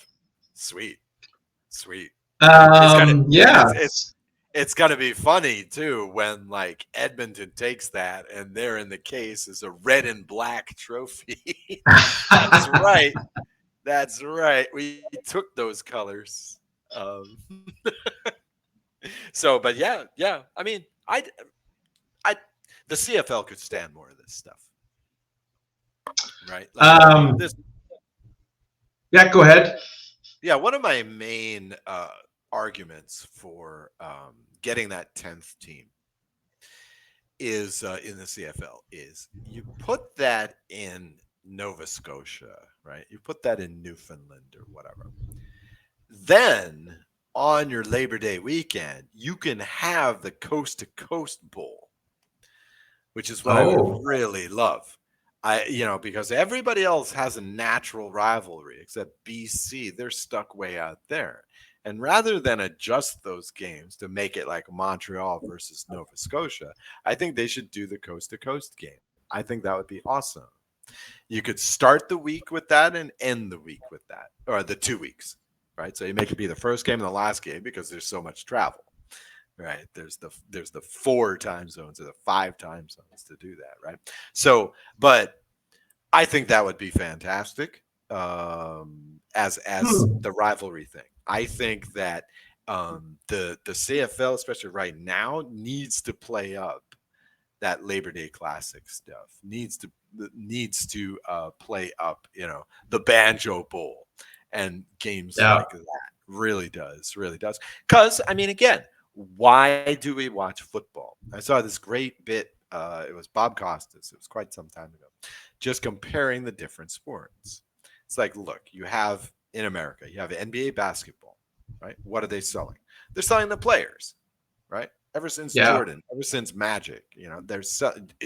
Speaker 2: Sweet.
Speaker 1: Yeah.
Speaker 2: It's gonna be funny too when like Edmonton takes that and there in the case is a red and black trophy. That's right. That's right. We took those colors. But yeah. I mean, the CFL could stand more of this stuff, right?
Speaker 1: Yeah, go ahead.
Speaker 2: Yeah, one of my main arguments for getting that 10th team is in the CFL is you put that in Nova Scotia, right? You put that in Newfoundland or whatever. Then on your Labor Day weekend, you can have the Coast to Coast Bowl, which is what I would
Speaker 1: Oh,
Speaker 2: really love. Because everybody else has a natural rivalry except BC. They're stuck way out there. And rather than adjust those games to make it like Montreal versus Nova Scotia, I think they should do the coast to coast game. I think that would be awesome. You could start the week with that and end the week with that, or the 2 weeks, right? So you make it be the first game and the last game because there's so much travel, right? There's the 4 time zones or the 5 time zones to do that, right? So, but I think that would be fantastic as
Speaker 1: hmm.
Speaker 2: the rivalry thing. I think that the CFL, especially right now, needs to play up that Labor Day Classic stuff. Needs to play up, the Banjo Bowl and games
Speaker 1: Yeah.
Speaker 2: like that. Really does. Because I mean, again, why do we watch football? I saw this great bit. It was Bob Costas. It was quite some time ago, just comparing the different sports. It's like, look, you have in America, you have NBA basketball, right? What are they selling? They're selling the players, right? Ever since
Speaker 1: Yeah.
Speaker 2: Jordan, ever since Magic, there's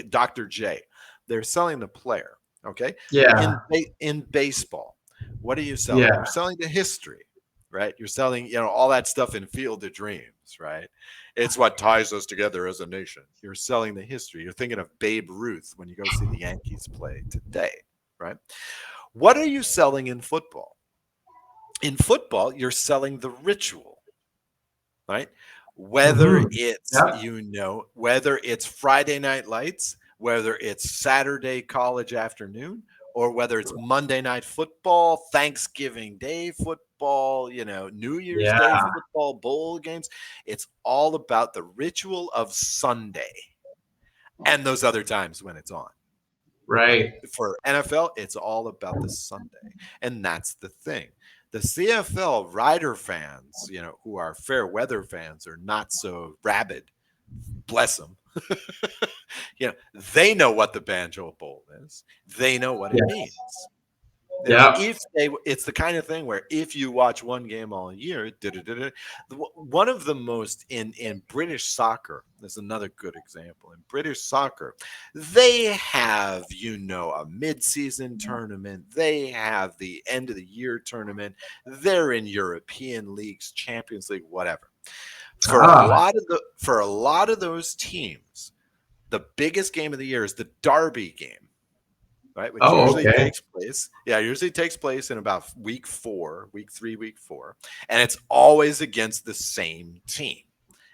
Speaker 2: Dr. J. They're selling the player. Okay,
Speaker 1: Yeah.
Speaker 2: in baseball, what are you selling? You're
Speaker 1: Yeah.
Speaker 2: selling the history, right? You're selling, all that stuff in Field of Dreams, right? It's what ties us together as a nation. You're selling the history. You're thinking of Babe Ruth when you go see the Yankees play today, right? What are you selling in football? In football, you're selling the ritual, right? Whether
Speaker 1: Hmm.
Speaker 2: it's,
Speaker 1: Yeah.
Speaker 2: whether it's Friday Night Lights, whether it's Saturday college afternoon, or whether it's Monday Night Football, Thanksgiving Day football, New Year's Day
Speaker 1: Yeah.
Speaker 2: football, bowl games. It's all about the ritual of Sunday and those other times when it's on. But
Speaker 1: Right.
Speaker 2: for NFL, it's all about the Sunday. And that's the thing. The CFL rider fans, who are fair weather fans or not so rabid, bless them. They know what the Banjo Bowl is. They know what it
Speaker 1: Yes.
Speaker 2: means.
Speaker 1: Yeah.
Speaker 2: It's the kind of thing where if you watch one game all year, one of the most in British soccer, there's another good example. In British soccer, they have, a mid-season tournament. They have the end of the year tournament. They're in European leagues, Champions League, whatever. For a
Speaker 1: Ah.
Speaker 2: lot of those teams, the biggest game of the year is the Derby game, right? Which
Speaker 1: Oh,
Speaker 2: usually
Speaker 1: okay.
Speaker 2: takes place in about week 3, week 4, and it's always against the same team.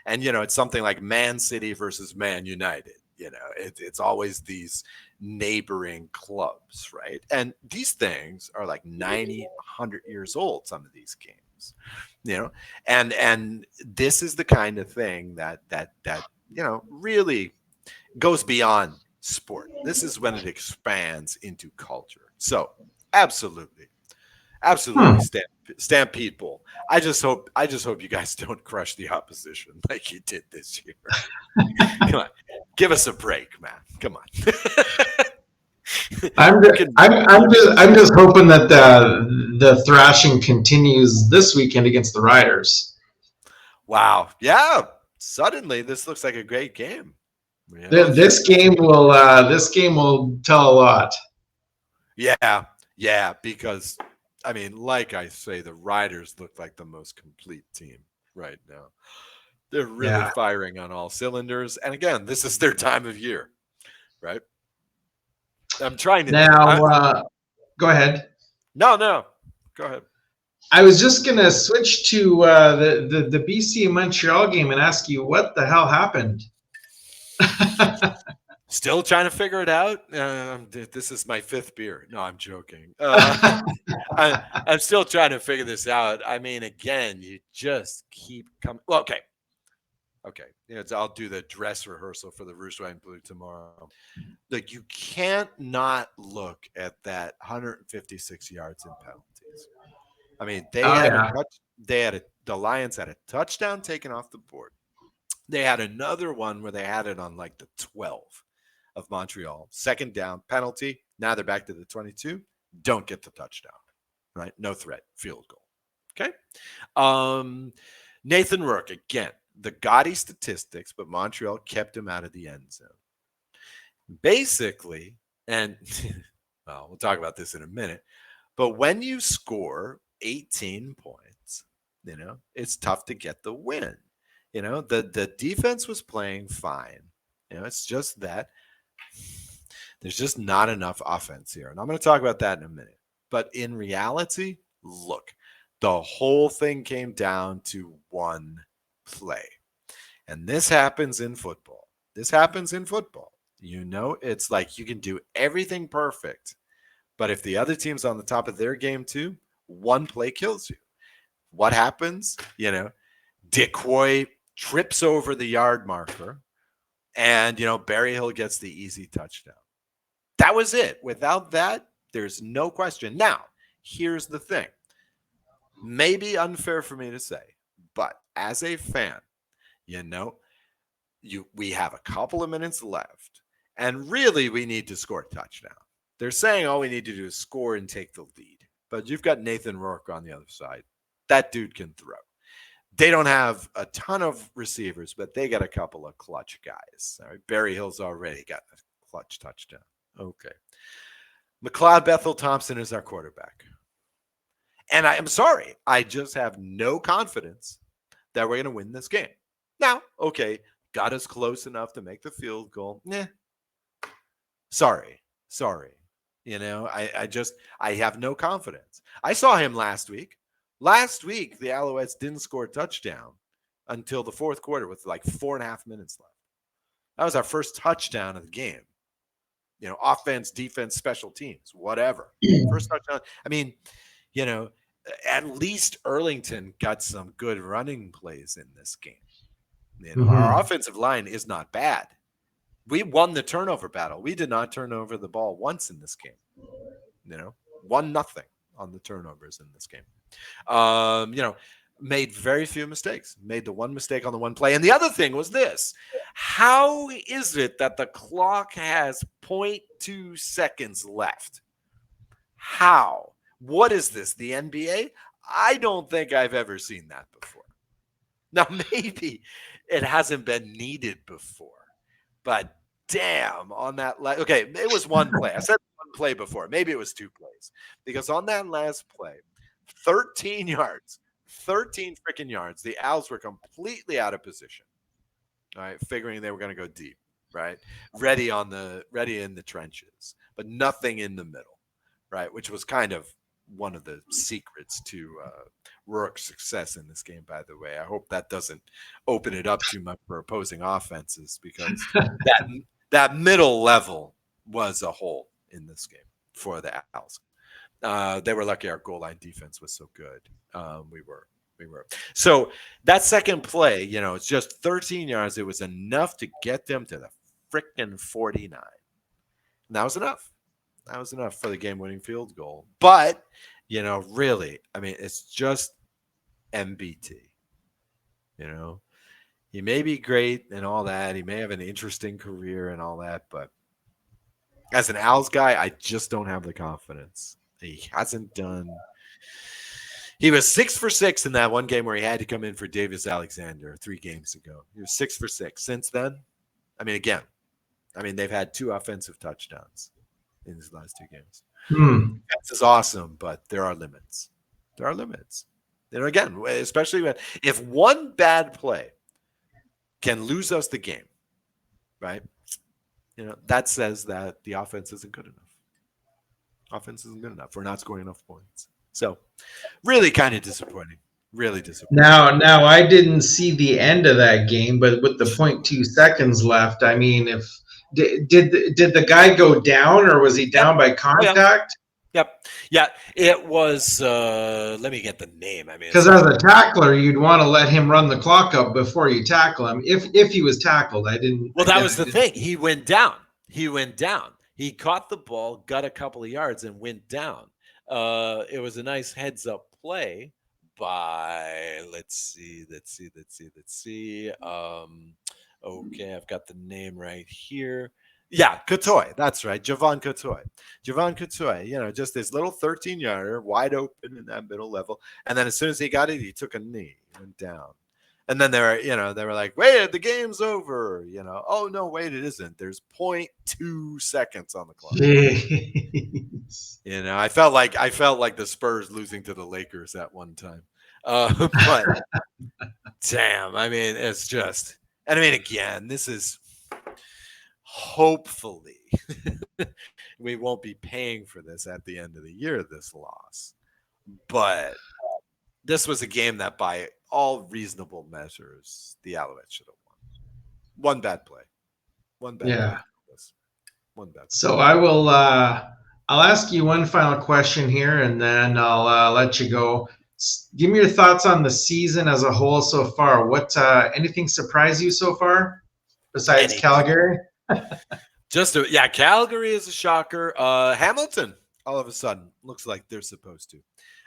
Speaker 2: And it's something like Man City versus Man United. It's always these neighboring clubs, right? And these things are like 90, 100 years old. Some of these games, and this is the kind of thing that really goes beyond sport. This is when it expands into culture. So, absolutely, absolutely,
Speaker 1: Hmm.
Speaker 2: Stampede Bowl. I just hope you guys don't crush the opposition like you did this year. Come on, give us a break, man. Come on.
Speaker 1: I'm,
Speaker 2: we can.
Speaker 1: I'm just hoping that the thrashing continues this weekend against the Riders.
Speaker 2: Wow. Yeah. Suddenly, this looks like a great game.
Speaker 1: This game will tell a lot.
Speaker 2: Yeah. Yeah. Because, I mean, like I say, the Riders look like the most complete team right now. They're really
Speaker 1: Yeah.
Speaker 2: firing on all cylinders. And again, this is their time of year, right? I'm trying to.
Speaker 1: Now, go ahead.
Speaker 2: No. Go ahead.
Speaker 1: I was just gonna switch to the BC Montreal game and ask you what the hell happened.
Speaker 2: Still trying to figure it out. This is my 5th beer. No, I'm joking. I'm still trying to figure this out. I mean, again, you just keep coming. Well, okay. Okay. I'll do the dress rehearsal for the Rouge White Blue tomorrow. Like, you can't not look at that 156 yards in penalties. I mean,
Speaker 1: Oh yeah.
Speaker 2: they had the Lions had a touchdown taken off the board. They had another one where they had it on like the 12 of Montreal. Second down, penalty. Now they're back to the 22. Don't get the touchdown, right? No threat, field goal. Okay. Nathan Rourke, again, the gaudy statistics, but Montreal kept him out of the end zone. Basically, and well, we'll talk about this in a minute, but when you score 18 points, it's tough to get the win. The defense was playing fine. It's just that there's just not enough offense here. And I'm going to talk about that in a minute. But in reality, look, the whole thing came down to one play. And this happens in football. It's like you can do everything perfect. But if the other team's on the top of their game too, one play kills you. What happens? Decoy trips over the yard marker, and Barry Hill gets the easy touchdown. That was it. Without that, there's no question. Now, here's the thing. Maybe unfair for me to say, but as a fan, we have a couple of minutes left, and really we need to score a touchdown. They're saying all we need to do is score and take the lead. But you've got Nathan Rourke on the other side. That dude can throw. They don't have a ton of receivers, but they got a couple of clutch guys. All right, Barry Hill's already got a clutch touchdown. Okay. McLeod Bethel Thompson is our quarterback. And I am sorry, I just have no confidence that we're going to win this game. Now, okay, got us close enough to make the field goal. Sorry. I have no confidence. I saw him last week. Last week, the Alouettes didn't score a touchdown until the fourth quarter with like 4.5 minutes left. That was our first touchdown of the game. Offense, defense, special teams, whatever. First touchdown. I mean, at least Erlington got some good running plays in this game. Our offensive line is not bad. We won the turnover battle. We did not turn over the ball once in this game. 1-0 on the turnovers in this game. Made very few mistakes. Made the one mistake on the one play. And the other thing was this. How is it that the clock has 0.2 seconds left? How? What is this, the NBA? I don't think I've ever seen that before. Now, maybe it hasn't been needed before. But damn, on that okay, it was one play. I said one play before. Maybe it was two plays. Because on that last play, 13 yards, 13 freaking yards, the Owls were completely out of position. All right, figuring they were going to go deep, right? Ready in the trenches, but nothing in the middle, right? Which was kind of one of the secrets to Rourke's success in this game, by the way. I hope that doesn't open it up too much for opposing offenses, because that middle level was a hole in this game for the Owls. They were lucky our goal line defense was so good. We were. So that second play, it's just 13 yards. It was enough to get them to the frickin' 49. And that was enough. That was enough for the game-winning field goal. But, really, I mean, it's just MBT. He may be great and all that. He may have an interesting career and all that. But as an Owls guy, I just don't have the confidence. He hasn't done. He was 6 for 6 in that one game where he had to come in for Davis Alexander 3 games ago. He was 6 for 6. Since then, they've had 2 offensive touchdowns in these last 2 games. This is awesome, but there are limits. Again, especially if one bad play can lose us the game, right? That says that the offense isn't good enough. We're not scoring enough points. So, really kind of disappointing. Really disappointing.
Speaker 1: Now I didn't see the end of that game, but with the 0.2 seconds left, I mean, if did the guy go down, or was he down by contact?
Speaker 2: Yep. Yeah, it was. Let me get the name.
Speaker 1: Because as a tackler, you'd want to let him run the clock up before you tackle him. If he was tackled, I didn't.
Speaker 2: Well, that was the thing. He went down. He caught the ball, got a couple of yards, and went down. It was a nice heads-up play, by, let's see. Okay, I've got the name right here. Yeah, Cotoy. That's right. Javon Cotoy. Javon Cotoy, just this little 13-yarder, wide open in that middle level. And then as soon as he got it, he took a knee, went down. And then they were like, wait, the game's over. Oh, no, wait, it isn't. There's 0.2 seconds on the clock.
Speaker 1: Jeez.
Speaker 2: I felt like the Spurs losing to the Lakers at one time. But damn, I mean, it's just, and I mean, again, this is hopefully we won't be paying for this at the end of the year, this loss. But this was a game that, by all reasonable measures, the Alouettes should have won. One bad play. One bad
Speaker 1: Yeah.
Speaker 2: play. One bad play.
Speaker 1: So I'll ask you one final question here, and then I'll let you go. Give me your thoughts on the season as a whole so far. What anything surprise you so far besides Calgary?
Speaker 2: Calgary is a shocker. Hamilton, all of a sudden, looks like they're supposed to.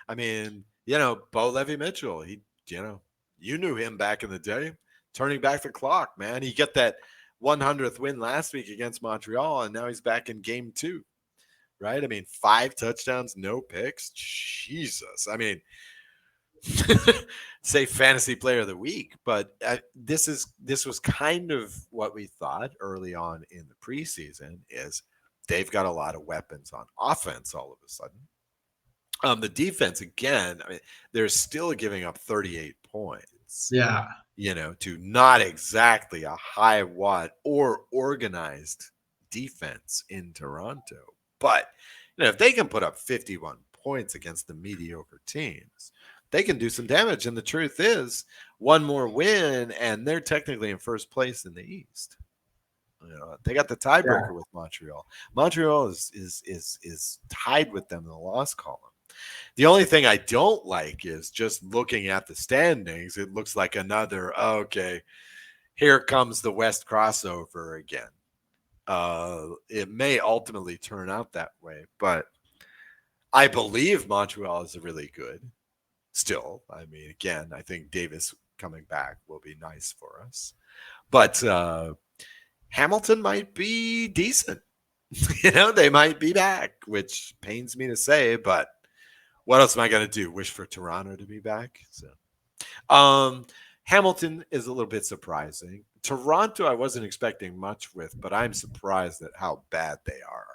Speaker 2: I mean, Bo Levy-Mitchell, you knew him back in the day, turning back the clock, man. He got that 100th win last week against Montreal, and now he's back in game 2, right? I mean, 5 touchdowns, no picks. Jesus. I mean, say fantasy player of the week, but this was kind of what we thought early on in the preseason, is they've got a lot of weapons on offense all of a sudden. The defense, again, I mean, they're still giving up 38 points.
Speaker 1: Yeah.
Speaker 2: To not exactly a high watt or organized defense in Toronto. But if they can put up 51 points against the mediocre teams, they can do some damage. And the truth is, one more win, and they're technically in first place in the East. They got the tiebreaker with Montreal. Montreal is tied with them in the loss column. The only thing I don't like is just looking at the standings. It looks like another, okay, here comes the West crossover again. It may ultimately turn out that way, but I believe Montreal is really good still. I mean, again, I think Davis coming back will be nice for us. But Hamilton might be decent. They might be back, which pains me to say, but what else am I going to do? Wish for Toronto to be back? So, Hamilton is a little bit surprising. Toronto, I wasn't expecting much with, but I'm surprised at how bad they are.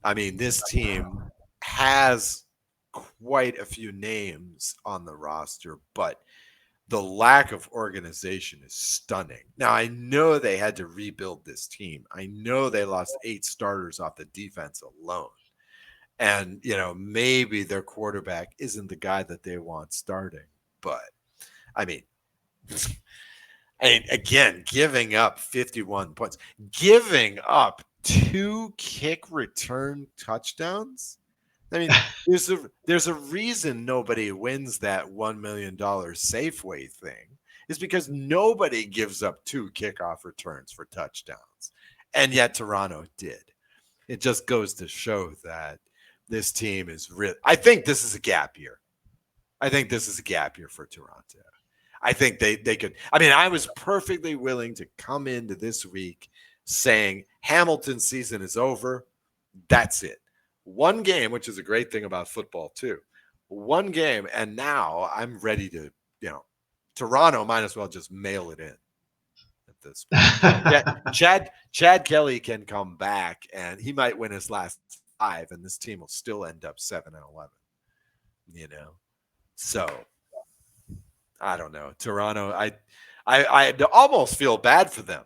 Speaker 2: I mean, this team has quite a few names on the roster, but the lack of organization is stunning. Now, I know they had to rebuild this team. I know they lost 8 starters off the defense alone. And, maybe their quarterback isn't the guy that they want starting. But, I mean, again, giving up 51 points, giving up 2 kick return touchdowns. I mean, there's a reason nobody wins that $1 million Safeway thing. Is because nobody gives up 2 kickoff returns for touchdowns. And yet Toronto did. It just goes to show that this team is real. I think this is a gap year. I think this is a gap year for Toronto. I think they could. I mean, I was perfectly willing to come into this week saying Hamilton's season is over. That's it. One game, which is a great thing about football too. One game, and now I'm ready to, Toronto might as well just mail it in at this point. Chad Kelly can come back, and he might win his last 5, and this team will still end up 7-11. So I don't know. Toronto, I almost feel bad for them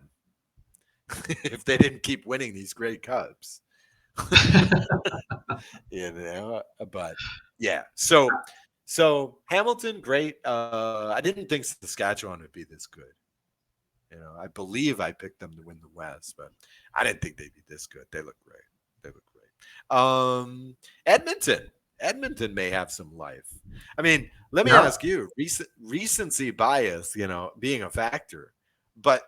Speaker 2: if they didn't keep winning these Grey Cups. But yeah. So Hamilton, great. I didn't think Saskatchewan would be this good. I believe I picked them to win the West, but I didn't think they'd be this good. They look great. Edmonton may have some life. I mean, let me ask you, recency bias, being a factor, but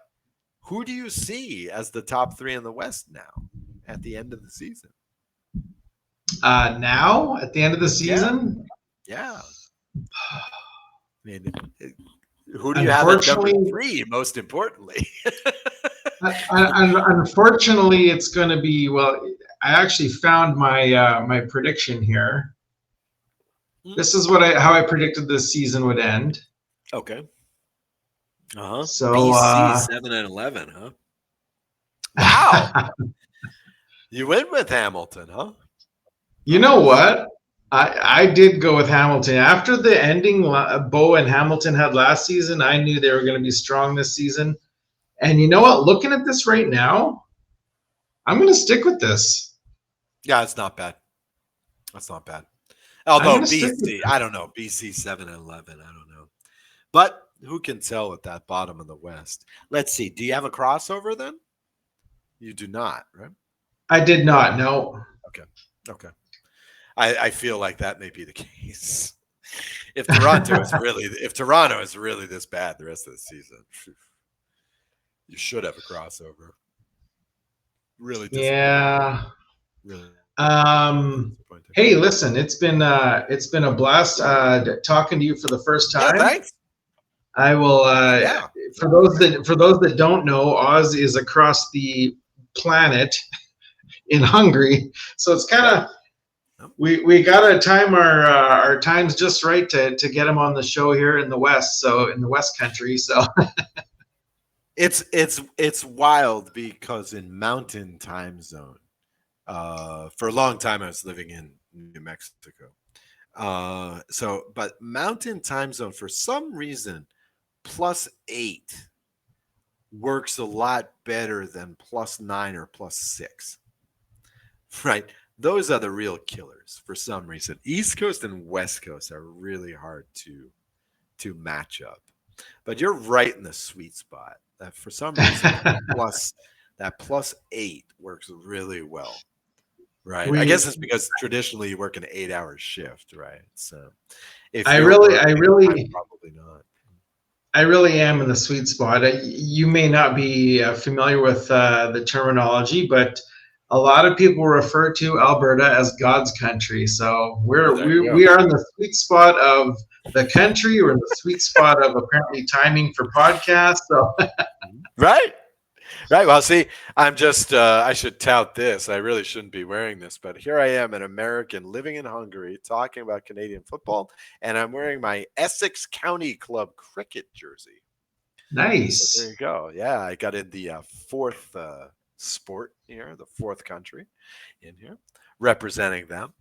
Speaker 2: who do you see as the top 3 in the West now at the end of the season?
Speaker 1: Now, at the end of the season?
Speaker 2: Yeah. I mean, who do you have at number
Speaker 1: Unfortunately,
Speaker 2: 3, most importantly?
Speaker 1: unfortunately, it's going to be, well, I actually found my prediction here. This is how I predicted this season would end.
Speaker 2: Okay. Uh-huh.
Speaker 1: So,
Speaker 2: BC 7-11, huh? Wow. You went with Hamilton, huh?
Speaker 1: you know what? I did go with Hamilton. After the ending Bo and Hamilton had last season, I knew they were going to be strong this season. And you know what? Looking at this right now, I'm going to stick with this.
Speaker 2: Yeah, it's not bad. That's not bad.
Speaker 1: I'm
Speaker 2: Although
Speaker 1: going to stick with
Speaker 2: BC, I don't know. BC 7-11, I don't know. But who can tell at that bottom of the West? Let's see. Do you have a crossover then? You do not, right?
Speaker 1: I did not. No.
Speaker 2: Okay. I feel like that may be the case. If Toronto is really this bad the rest of the season, you should have a crossover. Really disappointing.
Speaker 1: Yeah.
Speaker 2: Really disappointing.
Speaker 1: Hey, listen, it's been a blast talking to you for the first time.
Speaker 2: Yeah, thanks.
Speaker 1: I will. For those that don't know, Oz is across the planet in Hungary, so it's kind of we gotta time our times just right to get him on the show here in the West. So in the West Country, so.
Speaker 2: It's wild because in Mountain Time Zone, for a long time I was living in New Mexico. But Mountain Time Zone, for some reason, +8 works a lot better than +9 or +6. Right? Those are the real killers for some reason. East Coast and West Coast are really hard to match up. But you're right in the sweet spot. That for some reason that +8 works really well. Right. I guess it's because traditionally you work an 8-hour shift, right? So if
Speaker 1: I
Speaker 2: you're
Speaker 1: really
Speaker 2: probably not.
Speaker 1: I really am in the sweet spot. You may not be familiar with the terminology, but a lot of people refer to Alberta as God's country. So we are in the sweet spot of the country. We're in the sweet spot of apparently timing for podcasts. So.
Speaker 2: Right. Well, see, I'm just, I should tout this. I really shouldn't be wearing this, but here I am, an American living in Hungary, talking about Canadian football, and I'm wearing my Essex County Club cricket jersey.
Speaker 1: Nice.
Speaker 2: So there you go. Yeah, I got in the fourth sport here, the fourth country in here, representing them.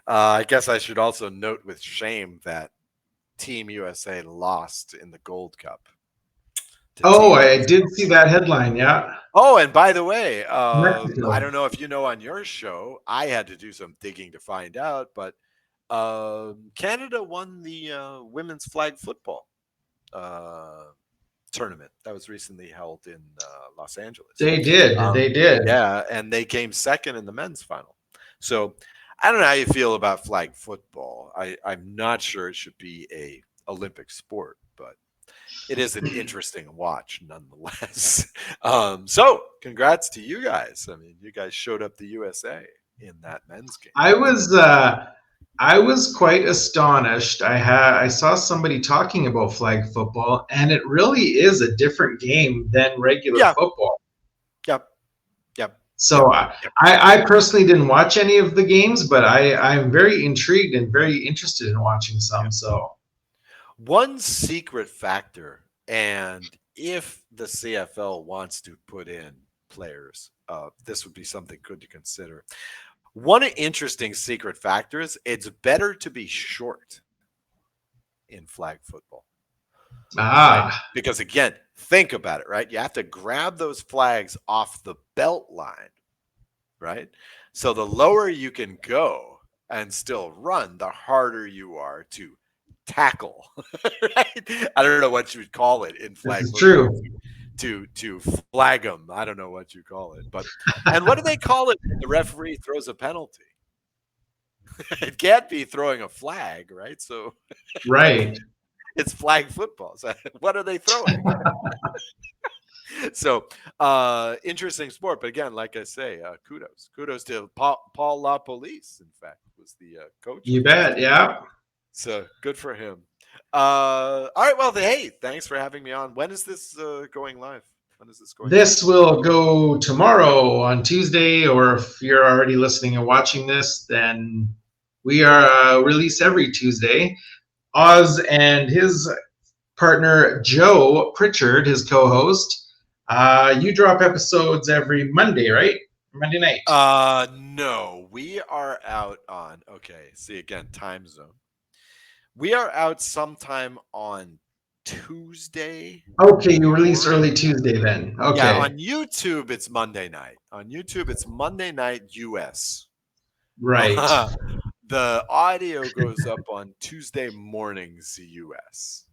Speaker 2: I guess I should also note with shame that Team USA lost in the Gold Cup.
Speaker 1: Oh, I did see that headline. Yeah.
Speaker 2: Oh, and by the way, I don't know if you know, on your show, I had to do some digging to find out, but Canada won the women's flag football tournament that was recently held in Los Angeles.
Speaker 1: They did.
Speaker 2: Yeah, and they came second in the men's final. So I don't know how you feel about flag football. I'm not sure it should be a Olympic sport, but it is an interesting watch nonetheless. So congrats to you guys. I mean, you guys showed up the USA in that men's game.
Speaker 1: I was quite astonished. I saw somebody talking about flag football, and it really is a different game than regular football.
Speaker 2: Yep.
Speaker 1: So I personally didn't watch any of the games, but I'm very intrigued and very interested in watching some. So.
Speaker 2: One secret factor, and if the CFL wants to put in players, this would be something good to consider. One interesting secret factor is it's better to be short in flag football. Right? Because again, think about it, right? You have to grab those flags off the belt line, right? So the lower you can go and still run, the harder you are to tackle, right? I don't know what you would call it in flag football. True. To flag them, I don't know what you call it, but and what do they call it when the referee throws a penalty? It can't be throwing a flag, right? So,
Speaker 1: right,
Speaker 2: it's flag football. So what are they throwing? So, interesting sport, but again, like I say, kudos to Paul LaPolice. In fact, was the coach.
Speaker 1: You bet, yeah.
Speaker 2: So good for him. All right. Well, hey, thanks for having me on. When is this going live? When is this going live?
Speaker 1: This will go tomorrow on Tuesday, or if you're already listening and watching this, then we are release every Tuesday. Oz and his partner Joe Pritchard, his co-host, you drop episodes every Monday, right? Monday night.
Speaker 2: No, we are out on. Okay, see again, time zone. We are out sometime on Tuesday.
Speaker 1: Okay, you release early Tuesday then. Okay.
Speaker 2: Yeah, on YouTube it's Monday night. On YouTube it's Monday night US.
Speaker 1: Right.
Speaker 2: The audio goes up on Tuesday mornings US.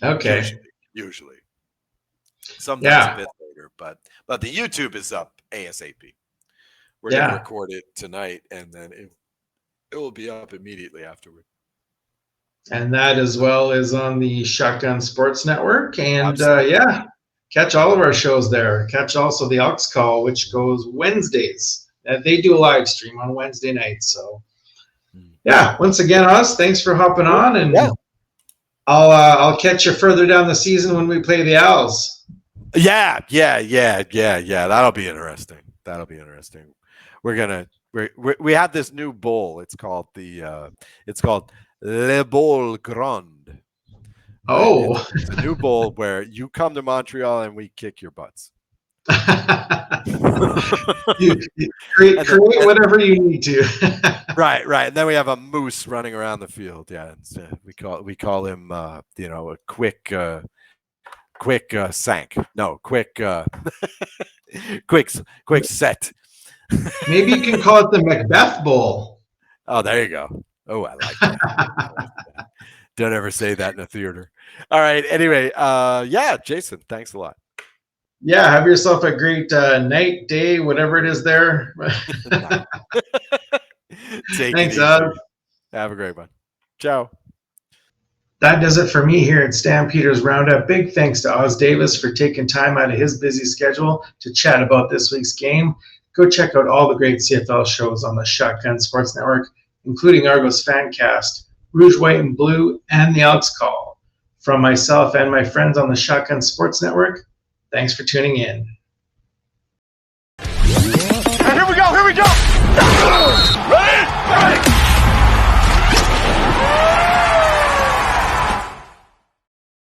Speaker 1: Okay.
Speaker 2: Usually. Sometimes a bit later, but the YouTube is up ASAP. We're gonna record it tonight, and then it will be up immediately afterward.
Speaker 1: And that as well is on the Shotgun Sports Network. And catch all of our shows there. Catch also the Elks Call, which goes Wednesdays. They do a live stream on Wednesday nights. So once again, Oz, thanks for hopping on, and I'll catch you further down the season when we play the Owls.
Speaker 2: Yeah. That'll be interesting. We have this new bowl. It's called Le Bowl Grande.
Speaker 1: Oh,
Speaker 2: it's a new bowl where you come to Montreal and we kick your butts.
Speaker 1: you create whatever you need to.
Speaker 2: Right. And then we have a moose running around the field. Yeah, we call him a quick sank. No, quick set.
Speaker 1: Maybe you can call it the Macbeth Bowl.
Speaker 2: Oh, there you go. Oh, I like that. Don't ever say that in a theater. All right. Anyway, Jason, thanks a lot.
Speaker 1: Yeah, have yourself a great night, day, whatever it is there.
Speaker 2: Thanks, Oz. Have a great one. Ciao.
Speaker 1: That does it for me here at Stampeders Roundup. Big thanks to Oz Davis for taking time out of his busy schedule to chat about this week's game. Go check out all the great CFL shows on the Shotgun Sports Network, including Argos Fancast, Rouge, White, and Blue, and the Elks Call. From myself and my friends on the Shotgun Sports Network, thanks for tuning in.